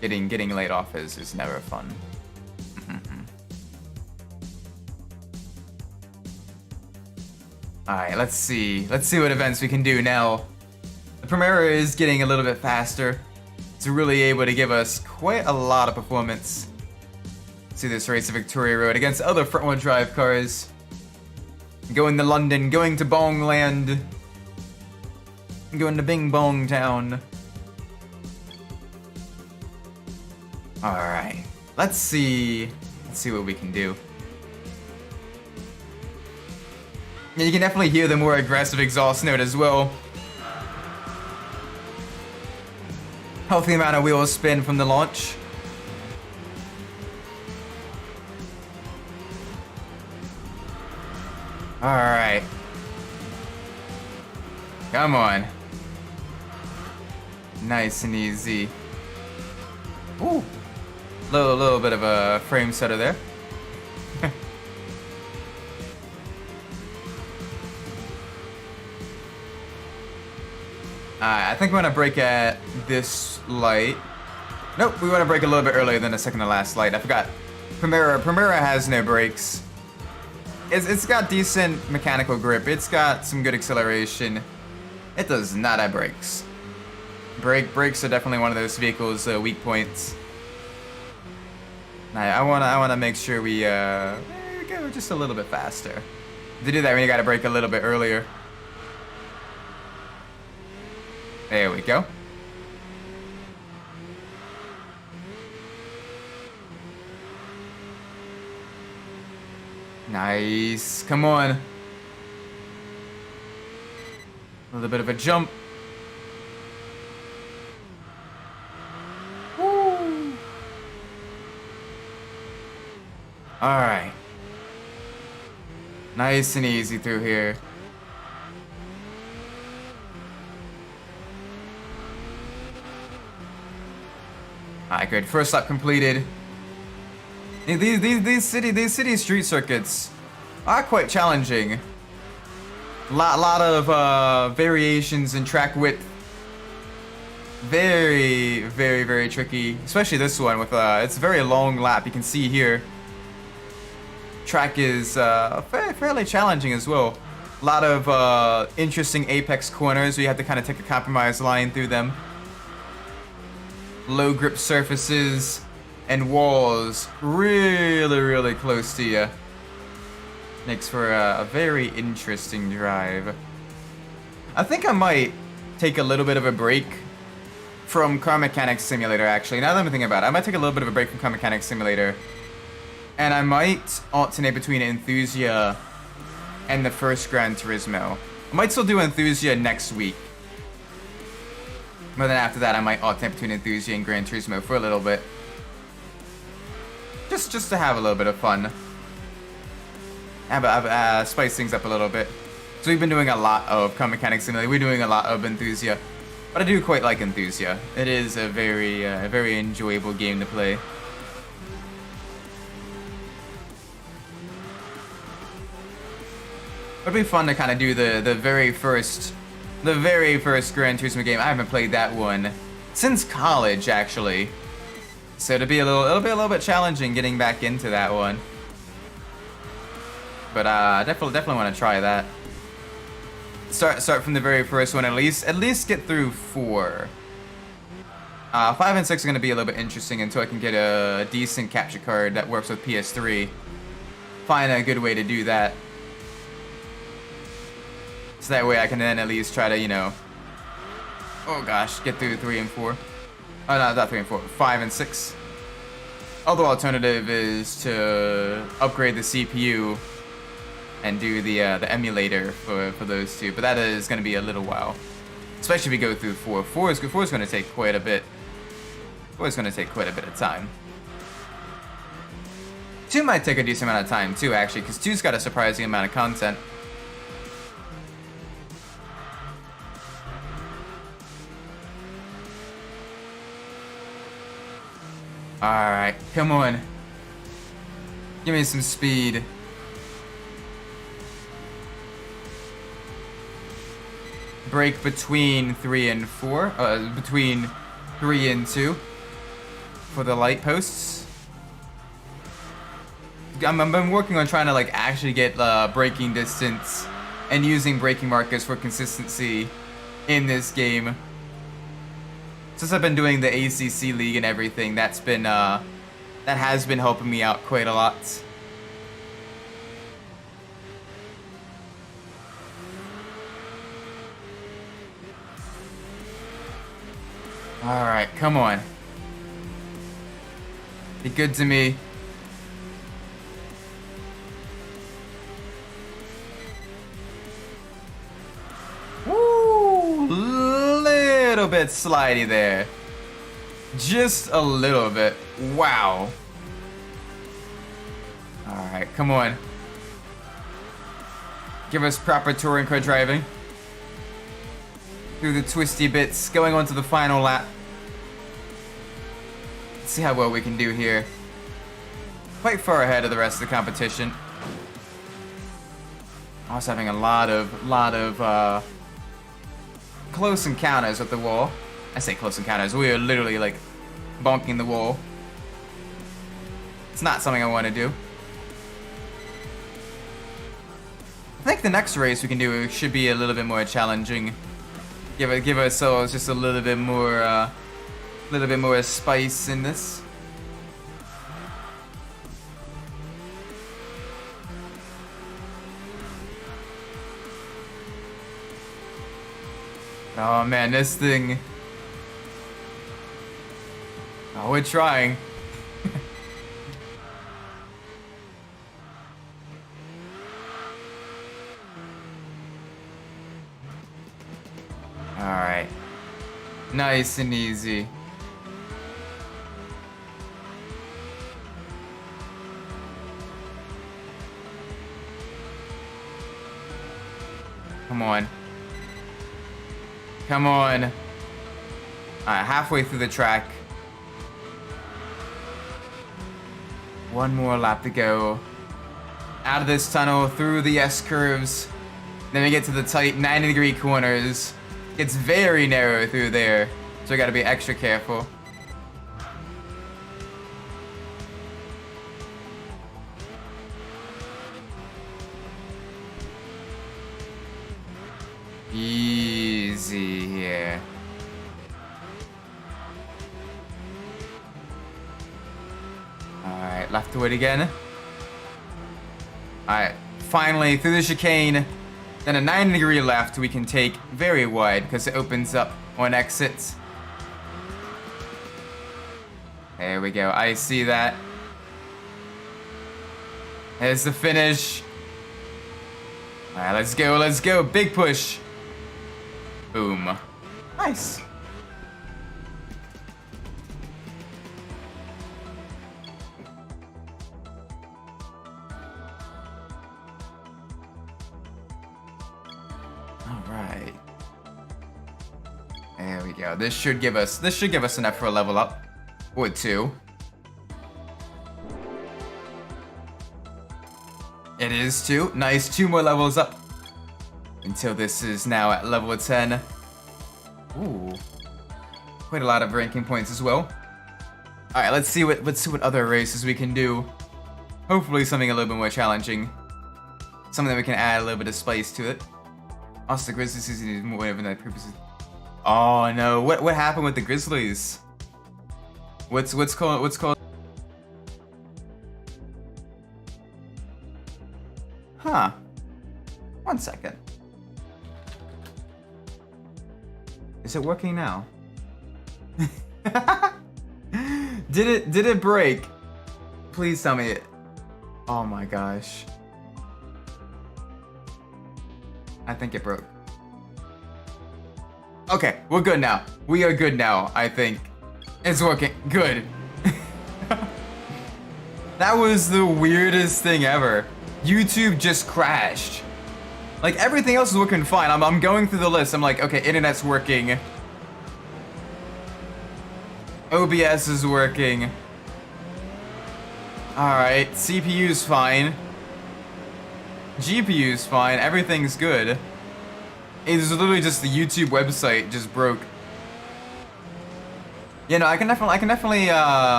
Getting laid off is never fun. Alright, let's see what events we can do now. The Primera is getting a little bit faster. It's really able to give us quite a lot of performance. See this race of Victoria Road against other front-wheel drive cars. Going to London, going to Bongland. Going to Bing Bong Town. Alright. Let's see what we can do. And you can definitely hear the more aggressive exhaust note as well. Healthy amount of wheel spin from the launch. Alright. Come on. Nice and easy. Ooh. Little bit of a frame stutter there. I think we want to brake at this light. Nope, we want to brake a little bit earlier than the second to last light. I forgot. Primera has no brakes. It's got decent mechanical grip. It's got some good acceleration. It does not have brakes. Brakes are definitely one of those vehicles' weak points. I wanna make sure we go just a little bit faster. To do that, we gotta brake a little bit earlier. There we go. Nice. Come on. A little bit of a jump. Woo. All right. Nice and easy through here. Alright, good. First lap completed. These city street circuits are quite challenging. Lot of variations in track width. Very, very, very tricky, especially this one with it's a very long lap. You can see here, track is fairly challenging as well. A lot of interesting apex corners where you have to kind of take a compromise line through them. Low grip surfaces and walls really, really close to you. Makes for a very interesting drive. I think I might take a little bit of a break from Car Mechanics Simulator, actually. Now that I'm thinking about it, I might take a little bit of a break from Car Mechanics Simulator. And I might alternate between Enthusia and the first Gran Turismo. I might still do Enthusia next week. But then after that, I might alternate between Enthusia and Gran Turismo for a little bit. Just to have a little bit of fun. Spice things up a little bit. So we've been doing a lot of Car Mechanics Simulator. We're doing a lot of Enthusia. But I do quite like Enthusia. It is a very enjoyable game to play. It'd be fun to kind of do the very first Gran Turismo game. I haven't played that one since college, actually. So it'll be a little bit challenging getting back into that one. But definitely want to try that. Start from the very first one, at least get through 4. 5 and 6 are gonna be a little bit interesting until I can get a decent capture card that works with PS3. Find a good way to do that. So that way I can then at least try to, you know, oh gosh, get through 3 and 4. Oh no, not 3 and 4, 5 and 6. Other alternative is to upgrade the CPU and do the emulator for those two, but that is going to be a little while, especially if we go through 4. 4 is going to take quite a bit. 4 is going to take quite a bit of time. 2 might take a decent amount of time too, actually, because 2's got a surprising amount of content. All right, come on, give me some speed. Break between 3 and 4, between 3 and 2 for the light posts. I'm working on trying to like actually get braking distance and using braking markers for consistency in this game. Since I've been doing the ACC League and everything, that has been helping me out quite a lot. Alright, come on. Be good to me. Woo! Little bit slidey there. Just a little bit. Wow. Alright, come on. Give us proper touring car driving. Through the twisty bits, going on to the final lap. Let's see how well we can do here. Quite far ahead of the rest of the competition. Also having a lot of close encounters with the wall. I say close encounters, we are literally like bonking the wall. It's not something I want to do. I think the next race we can do should be a little bit more challenging. Give ourselves just a little bit more spice in this. Oh man, this thing. Oh, we're trying. Alright. Nice and easy. Come on. Come on. Alright, halfway through the track. One more lap to go. Out of this tunnel, through the S-curves. Then we get to the tight 90-degree corners. It's very narrow through there. So we gotta be extra careful. Easy here. Alright, left to it again. Alright, finally through the chicane. Then a 90-degree left we can take very wide because it opens up on exits. There we go, I see that. There's the finish. Alright, let's go, big push. Boom. Nice. Alright. There we go. This should give us enough for a level up. Or 2. It is 2. Nice, 2 more levels up. Until this is now at level 10. Ooh. Quite a lot of ranking points as well. Alright, let's see what other races we can do. Hopefully something a little bit more challenging. Something that we can add a little bit of spice to it. Also, the Grizzlies season is more than that previously. Oh no, what happened with the Grizzlies? What's called? Huh. 1 second. Is it working now? Did it break? Please tell me it. Oh my gosh. I think it broke. Okay, we're good now. We are good now, I think. It's working. Good. That was the weirdest thing ever. YouTube just crashed. Like, everything else is working fine. I'm going through the list. I'm like, okay, internet's working. OBS is working. Alright, CPU's fine. GPU's fine. Everything's good. It's literally just the YouTube website just broke. You know, I can definitely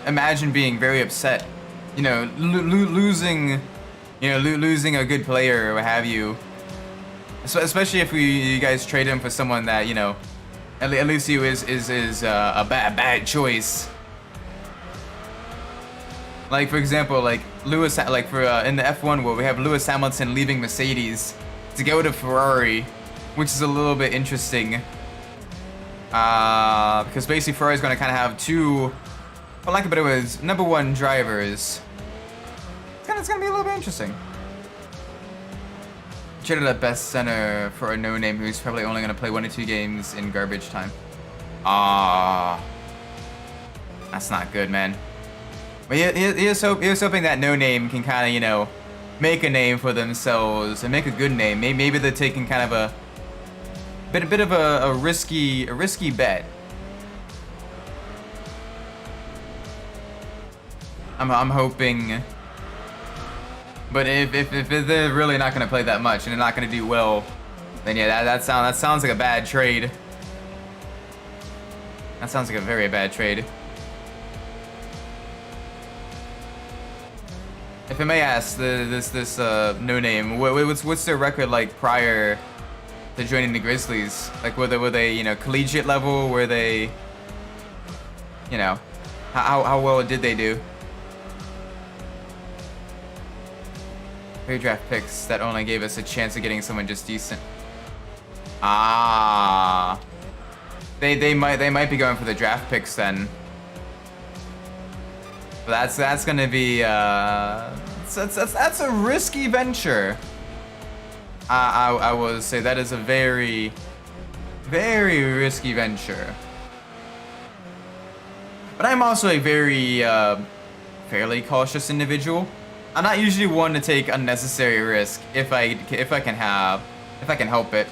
imagine being very upset. You know, losing a good player or what have you. Especially if you guys trade him for someone that, you know, at least he is a bad choice. Like, for example, like Lewis, like for in the F1 world, we have Lewis Hamilton leaving Mercedes to go to Ferrari, which is a little bit interesting. Because basically Ferrari's going to kind of have two, for lack of better words, #1 drivers. It's gonna be a little bit interesting. Traded at best center for a no-name who's probably only gonna play 1 or 2 games in garbage time. That's not good, man. But he was hoping that no-name can kind of, you know, make a name for themselves and make a good name. Maybe they're taking kind of a bit of a risky bet. I'm hoping. But if they're really not gonna play that much and they're not gonna do well, then yeah, that sounds like a bad trade. That sounds like a very bad trade. If I may ask, this no name, what's their record like prior to joining the Grizzlies? Like were they you know, collegiate level? Were they, you know, how well did they do? Pre-draft picks that only gave us a chance of getting someone just decent. They might be going for the draft picks then. But that's gonna be that's a risky venture. I will say that is a very risky venture. But I'm also a very fairly cautious individual. I'm not usually one to take unnecessary risk if I can help it.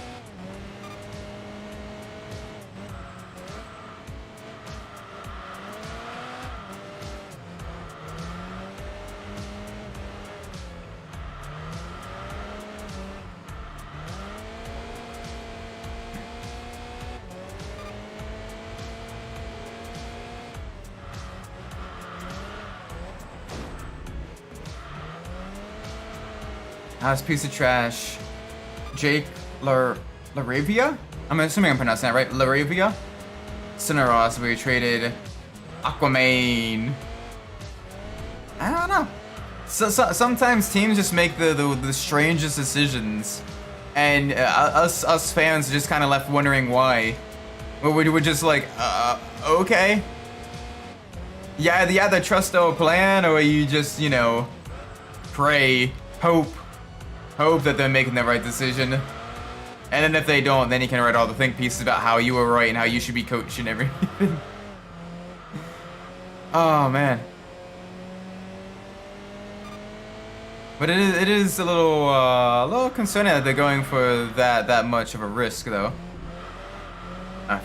House piece of trash. Jake Laravia? I'm assuming I'm pronouncing that right. Laravia? Cineros, we traded Aquaman. I don't know. So sometimes teams just make the strangest decisions, and us fans are just kind of left wondering why. We're just like, okay. Yeah, you either trust our plan, or you just, you know, pray, hope that they're making the right decision. And then if they don't, then you can write all the think pieces about how you were right and how you should be coached and everything. Oh man. But it is a little concerning that they're going for that much of a risk though.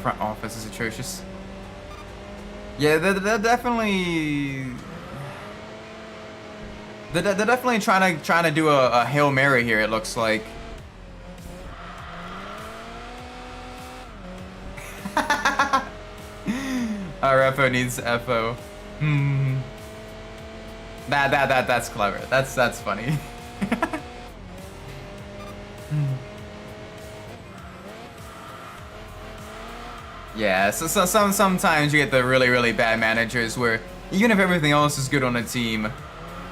Front office is atrocious. Yeah, they're definitely trying to do a Hail Mary here. It looks like. Our FO needs FO. That's clever. That's funny. Yeah, so sometimes you get the really bad managers where even if everything else is good on a team,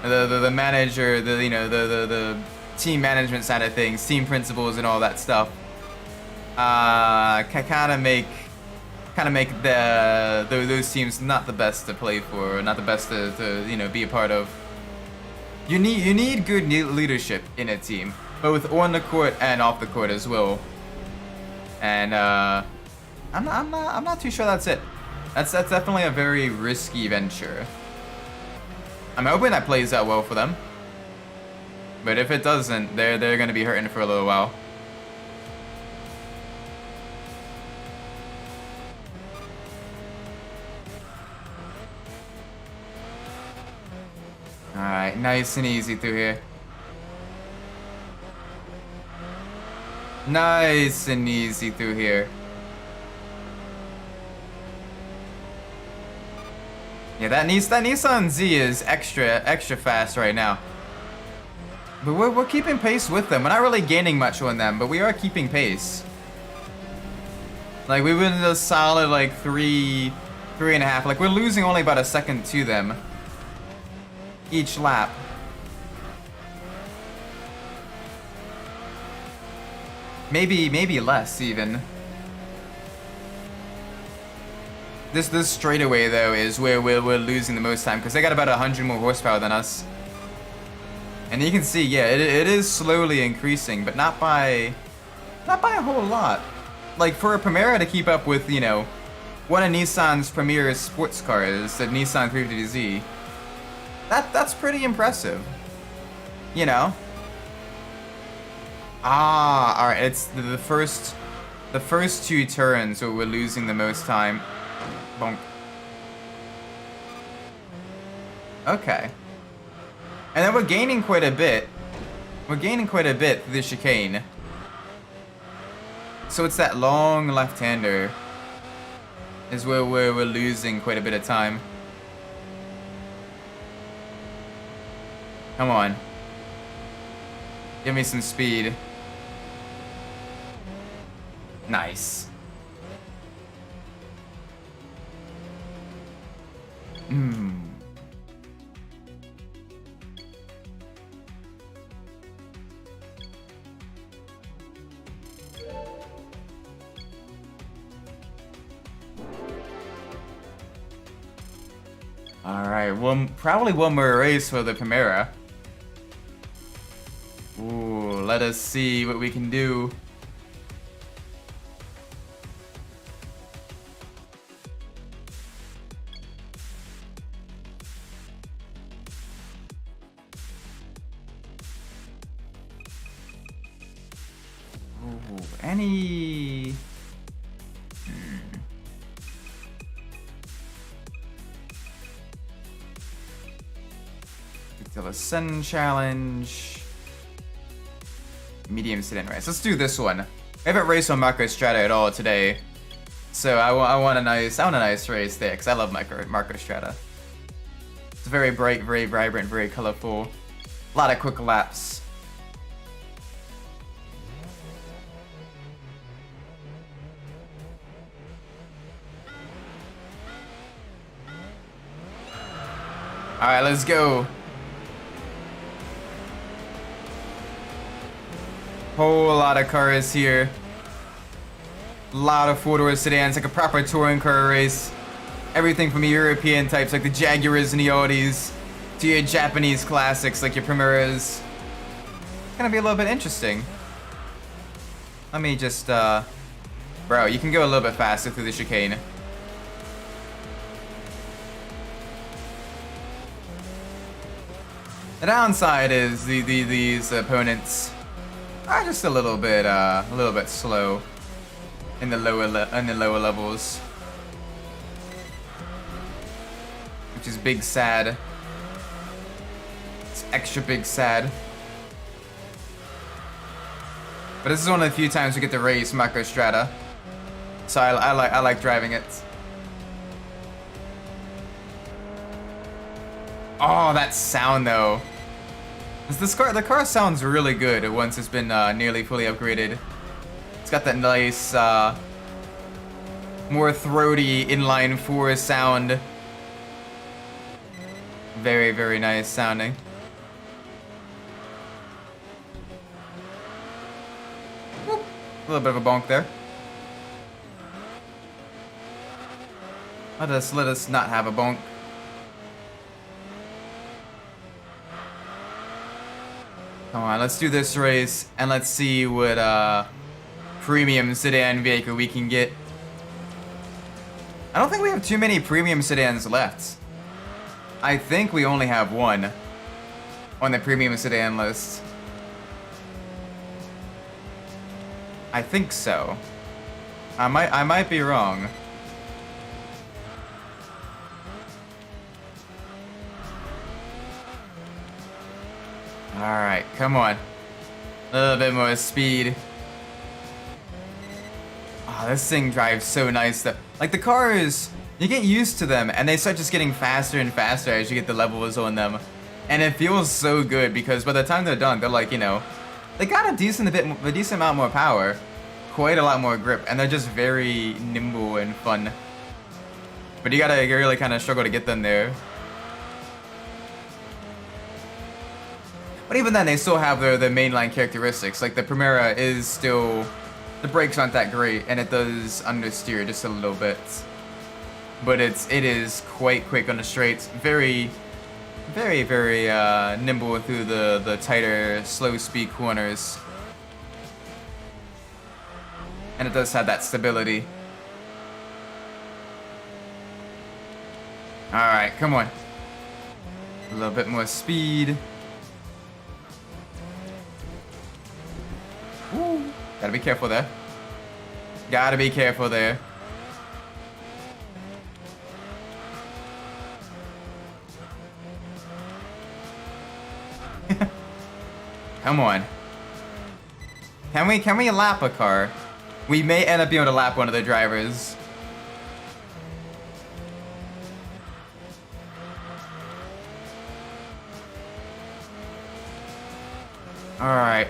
the manager, the team management side of things, team principles and all that stuff, kind of make those teams not the best to play for, not the best to be a part of. You need good leadership in a team, both on the court and off the court as well. And I'm not too sure that's it. That's definitely a very risky venture. I'm hoping that plays out well for them. But if it doesn't, they're gonna be hurting for a little while. Alright, nice and easy through here. Nice and easy through here. Yeah, that Nissan Z is extra fast right now. But we're keeping pace with them. We're not really gaining much on them, but we are keeping pace. Like we've been a solid like three and a half. Like we're losing only about a second to them each lap. Maybe less even. This straightaway though is where we're losing the most time because they got about 100 more horsepower than us. And you can see, yeah, it is slowly increasing, but not by a whole lot. Like for a Primera to keep up with, one of Nissan's premier sports cars, the Nissan 350Z, that's pretty impressive. All right, it's the first two turns where we're losing the most time. Bonk. Okay. And then we're gaining quite a bit. We're gaining quite a bit through the chicane. So it's that long left-hander is where we're losing quite a bit of time. Come on. Give me some speed. Nice. Alright, probably one more race for the Primera. Ooh, let us see what we can do. Any... Till Ascend Challenge. Medium sit-in race. Let's do this one. I haven't raced on Marco Strata at all today. So I want a nice race there, because I love Marco Strata. It's very bright, very vibrant, very colorful. A lot of quick laps. Alright, let's go. Whole lot of cars here. A lot of four-door sedans, like a proper touring car race. Everything from the European types like the Jaguars and the Audis to your Japanese classics like your Primeras. It's gonna be a little bit interesting. Let me just, bro, you can go a little bit faster through the chicane. The downside is these opponents are just a little bit slow in the lower levels, which is big sad. It's extra big sad. But this is one of the few times we get to race Microstrata, so I like driving it. Oh, that sound though. The car sounds really good once it's been nearly fully upgraded. It's got that nice, more throaty inline four sound. Very, very nice sounding. Whoop. A little bit of a bonk there. Let us not have a bonk. Come on, let's do this race, and let's see what premium sedan vehicle we can get. I don't think we have too many premium sedans left. I think we only have one on the premium sedan list. I think so. I might be wrong. Alright, come on. A little bit more speed. Oh, this thing drives so nice though. Like the cars, you get used to them and they start just getting faster and faster as you get the levels on them. And it feels so good because by the time they're done, they're like, you know, they got a decent amount more power, quite a lot more grip, and they're just very nimble and fun. But you gotta really kind of struggle to get them there. But even then, they still have their mainline characteristics. Like the Primera is still, the brakes aren't that great, and it does understeer just a little bit. But it is quite quick on the straights. Very, very, very nimble through the tighter, slow speed corners. And it does have that stability. All right, come on. A little bit more speed. Ooh, gotta be careful there. Gotta be careful there. Come on. Can we lap a car? We may end up being able to lap one of the drivers. Alright.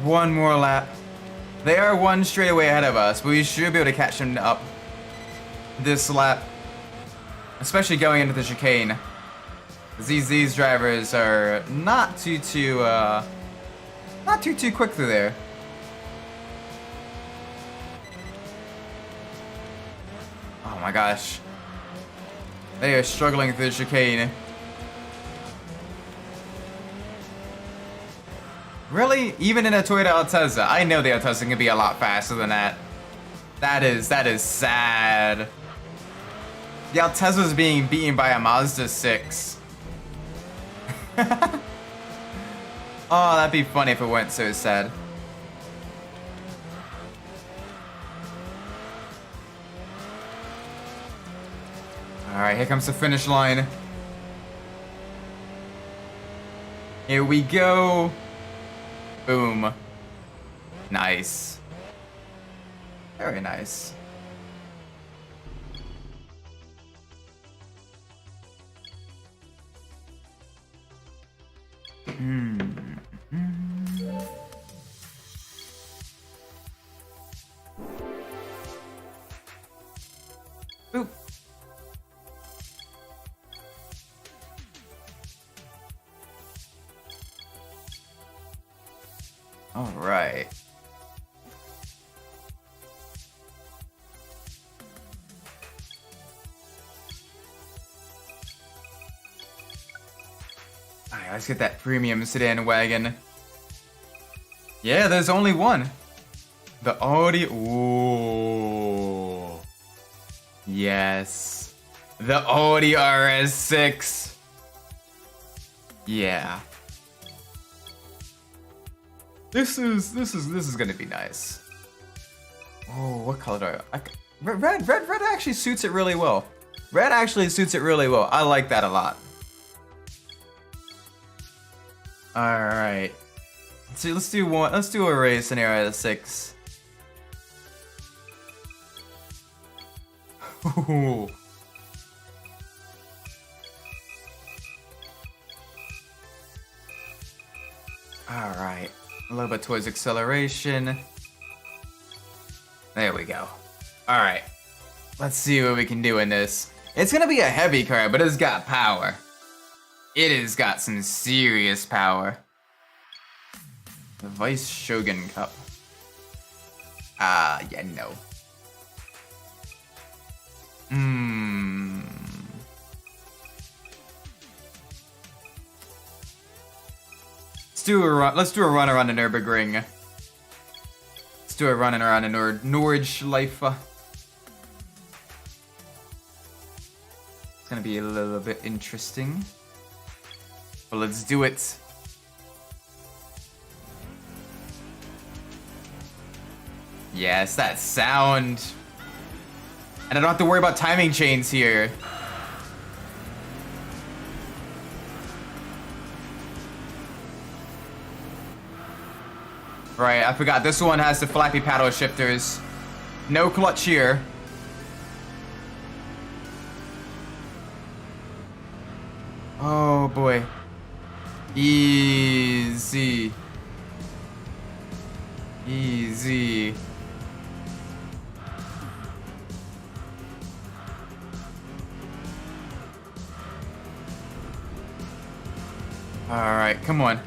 One more lap. They are one straightaway ahead of us, but we should be able to catch them up this lap. Especially going into the chicane. These drivers are not too quick through there. Oh my gosh. They are struggling through the chicane. Really? Even in a Toyota Altezza? I know the Altezza can be a lot faster than that. That is sad. The Altezza's being beaten by a Mazda 6. Oh, that'd be funny if it weren't so sad. Alright, here comes the finish line. Here we go. Boom. Nice. Very nice. Boop. let's get that premium sedan wagon. Yeah, there's only one. The Audi. Ooh. Yes. The Audi RS6. Yeah. This is gonna be nice. Oh, what color do I? Red actually suits it really well. Red actually suits it really well. I like that a lot. All right. So let's do one. Let's do a race in RS6. Ooh. All right. A little bit towards acceleration. There we go. All right. Let's see what we can do in this. It's gonna be a heavy car, but it's got power. It has got some serious power. The Vice Shogun Cup. Yeah, no. Let's do a run around the Nürburgring. Let's do a run around the Nordschleife. It's gonna be a little bit interesting. But let's do it. Yes, that sound. And I don't have to worry about timing chains here. Right, I forgot this one has the flappy paddle shifters. No clutch here. Oh boy. Easy. Easy. Alright, come on.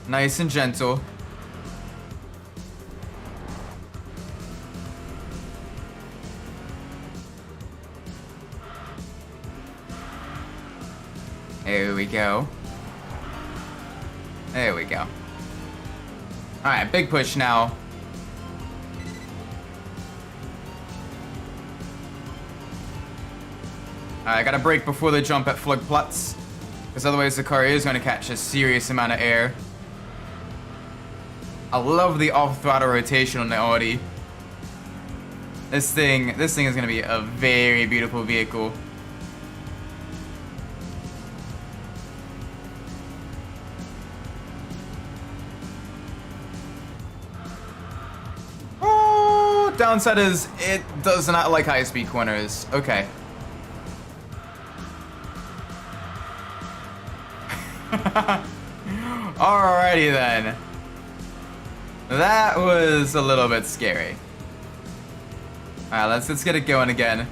Nice and gentle. There we go. There we go. Alright, big push now. Alright, I gotta brake before the jump at Flugplatz, because otherwise the car is going to catch a serious amount of air. I love the off-throttle rotation on the Audi. This thing is going to be a very beautiful vehicle. Oh, downside is it does not like high-speed corners. Okay. Alrighty then. That was a little bit scary. Alright, let's get it going again.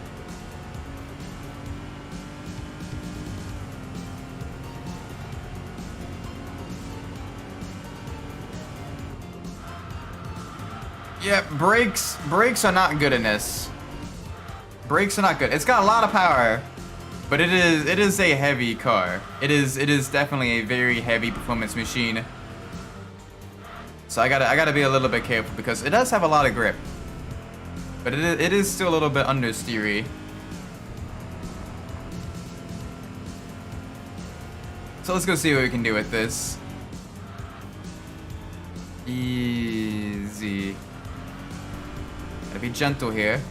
Yep, brakes are not good in this. Brakes are not good. It's got a lot of power, but it is a heavy car. It is definitely a very heavy performance machine. So I gotta be a little bit careful because it does have a lot of grip, but it is still a little bit understeery. So let's go see what we can do with this. Easy. Gotta be gentle here.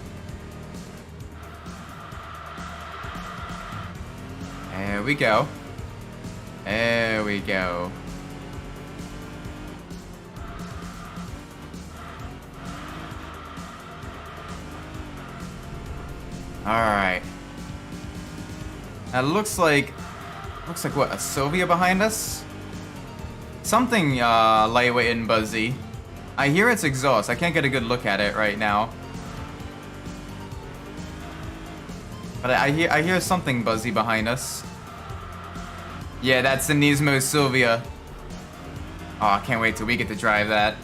There we go. There we go. Alright. That looks like what, a Sylvia behind us? Something lightweight and buzzy. I hear its exhaust. I can't get a good look at it right now. But I hear something buzzy behind us. Yeah, that's the Nismo Sylvia. Oh, I can't wait till we get to drive that.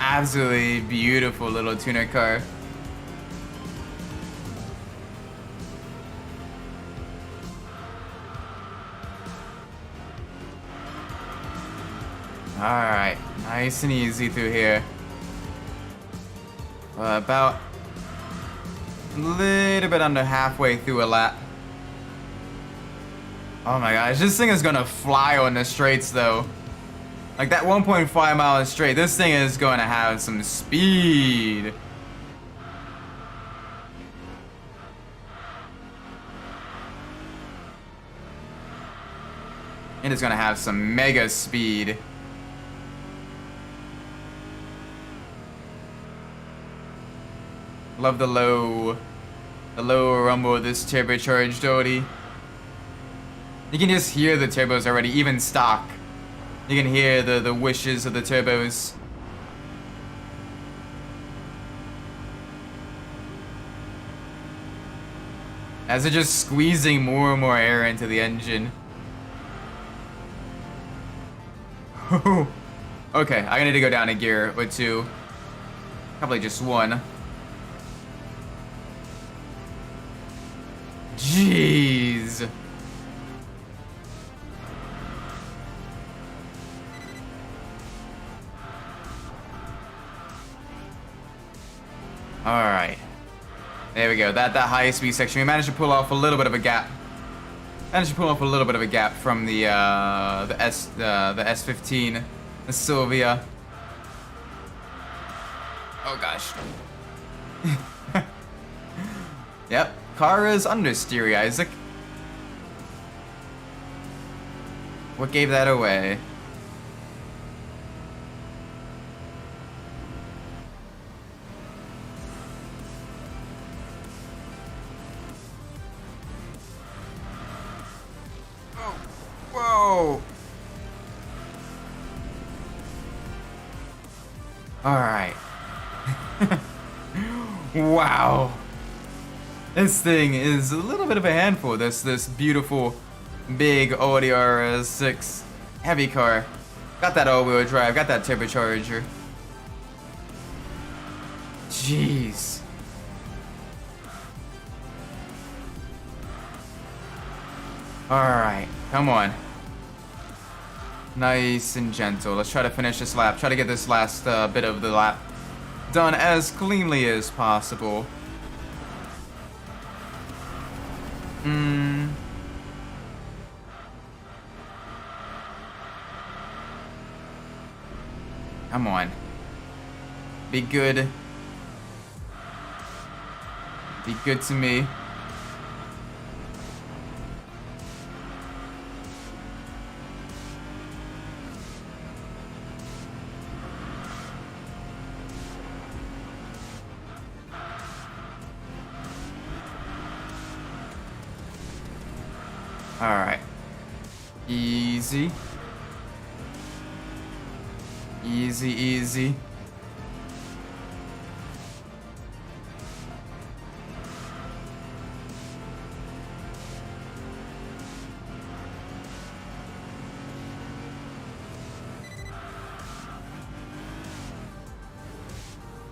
Absolutely beautiful little tuner car. Alright, nice and easy through here. About a little bit under halfway through a lap. Oh my gosh, this thing is gonna fly on the straights though. Like that 1.5 mile straight, this thing is gonna have some speed. It is gonna have some mega speed. Love the low rumble of this turbocharged Audi. You can just hear the turbos already, even stock. You can hear the whishes of the turbos. As they're just squeezing more and more air into the engine. Okay, I need to go down a gear or two. Probably just one. Jeez. Alright. There we go. That high speed section. We managed to pull off a little bit of a gap. From the S15, the Sylvia. Oh gosh. Yep. Car is understeery, Isaac. What gave that away? Whoa! Alright. Wow. This thing is a little bit of a handful. This beautiful, big Audi RS6 heavy car. Got that all-wheel drive, got that turbocharger. Jeez. Alright, come on. Nice and gentle. Let's try to finish this lap. Try to get this last bit of the lap done as cleanly as possible. Come on. Be good. Be good to me. Alright. Easy. Easy, easy.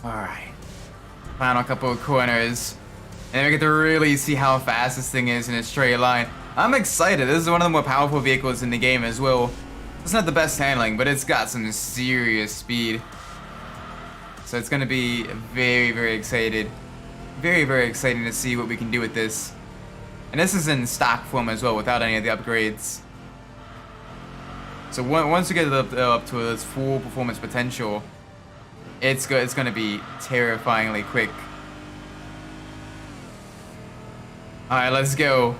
Alright. Final couple of corners. And we get to really see how fast this thing is in a straight line. I'm excited. This is one of the more powerful vehicles in the game as well. It's not the best handling, but it's got some serious speed. So it's going to be very, very excited. Very, very exciting to see what we can do with this. And this is in stock form as well, without any of the upgrades. So once we get it up to its full performance potential, it's going to be terrifyingly quick. Alright, let's go.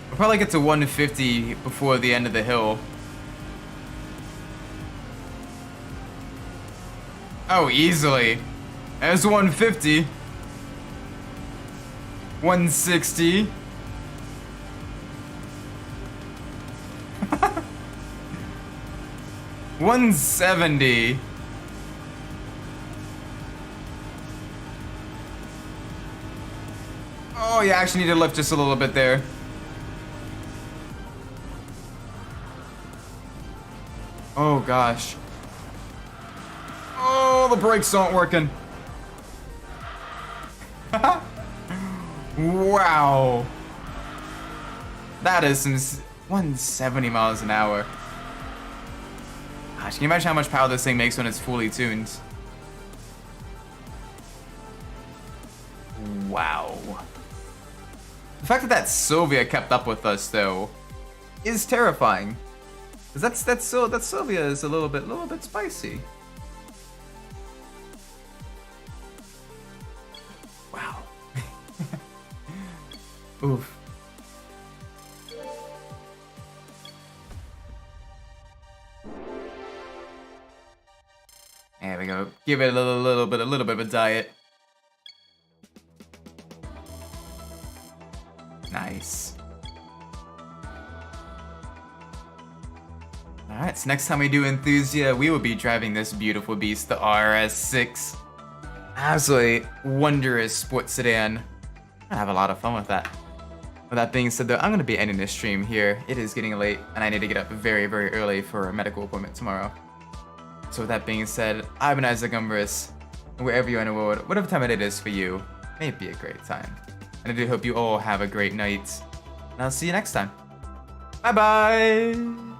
We'll probably get to 150 before the end of the hill. Oh, easily. There's 150. 160. $170. Oh, you actually need to lift just a little bit there. Oh gosh. Oh, the brakes aren't working. Wow. That is some... 170 miles an hour. Gosh, can you imagine how much power this thing makes when it's fully tuned? Wow. The fact that that Sylvia kept up with us, though, is terrifying. Cause that Sylvia is a little bit spicy. Wow. Oof. There we go. Give it a little bit of a diet. Nice. Alright, so next time we do Enthusia, we will be driving this beautiful beast, the RS6. Absolutely wondrous sports sedan. I have a lot of fun with that. With that being said though, I'm going to be ending this stream here. It is getting late, and I need to get up very, very early for a medical appointment tomorrow. So with that being said, I've been Umbras. Wherever you are in the world, whatever time it is for you, may it be a great time. And I do hope you all have a great night. And I'll see you next time. Bye bye!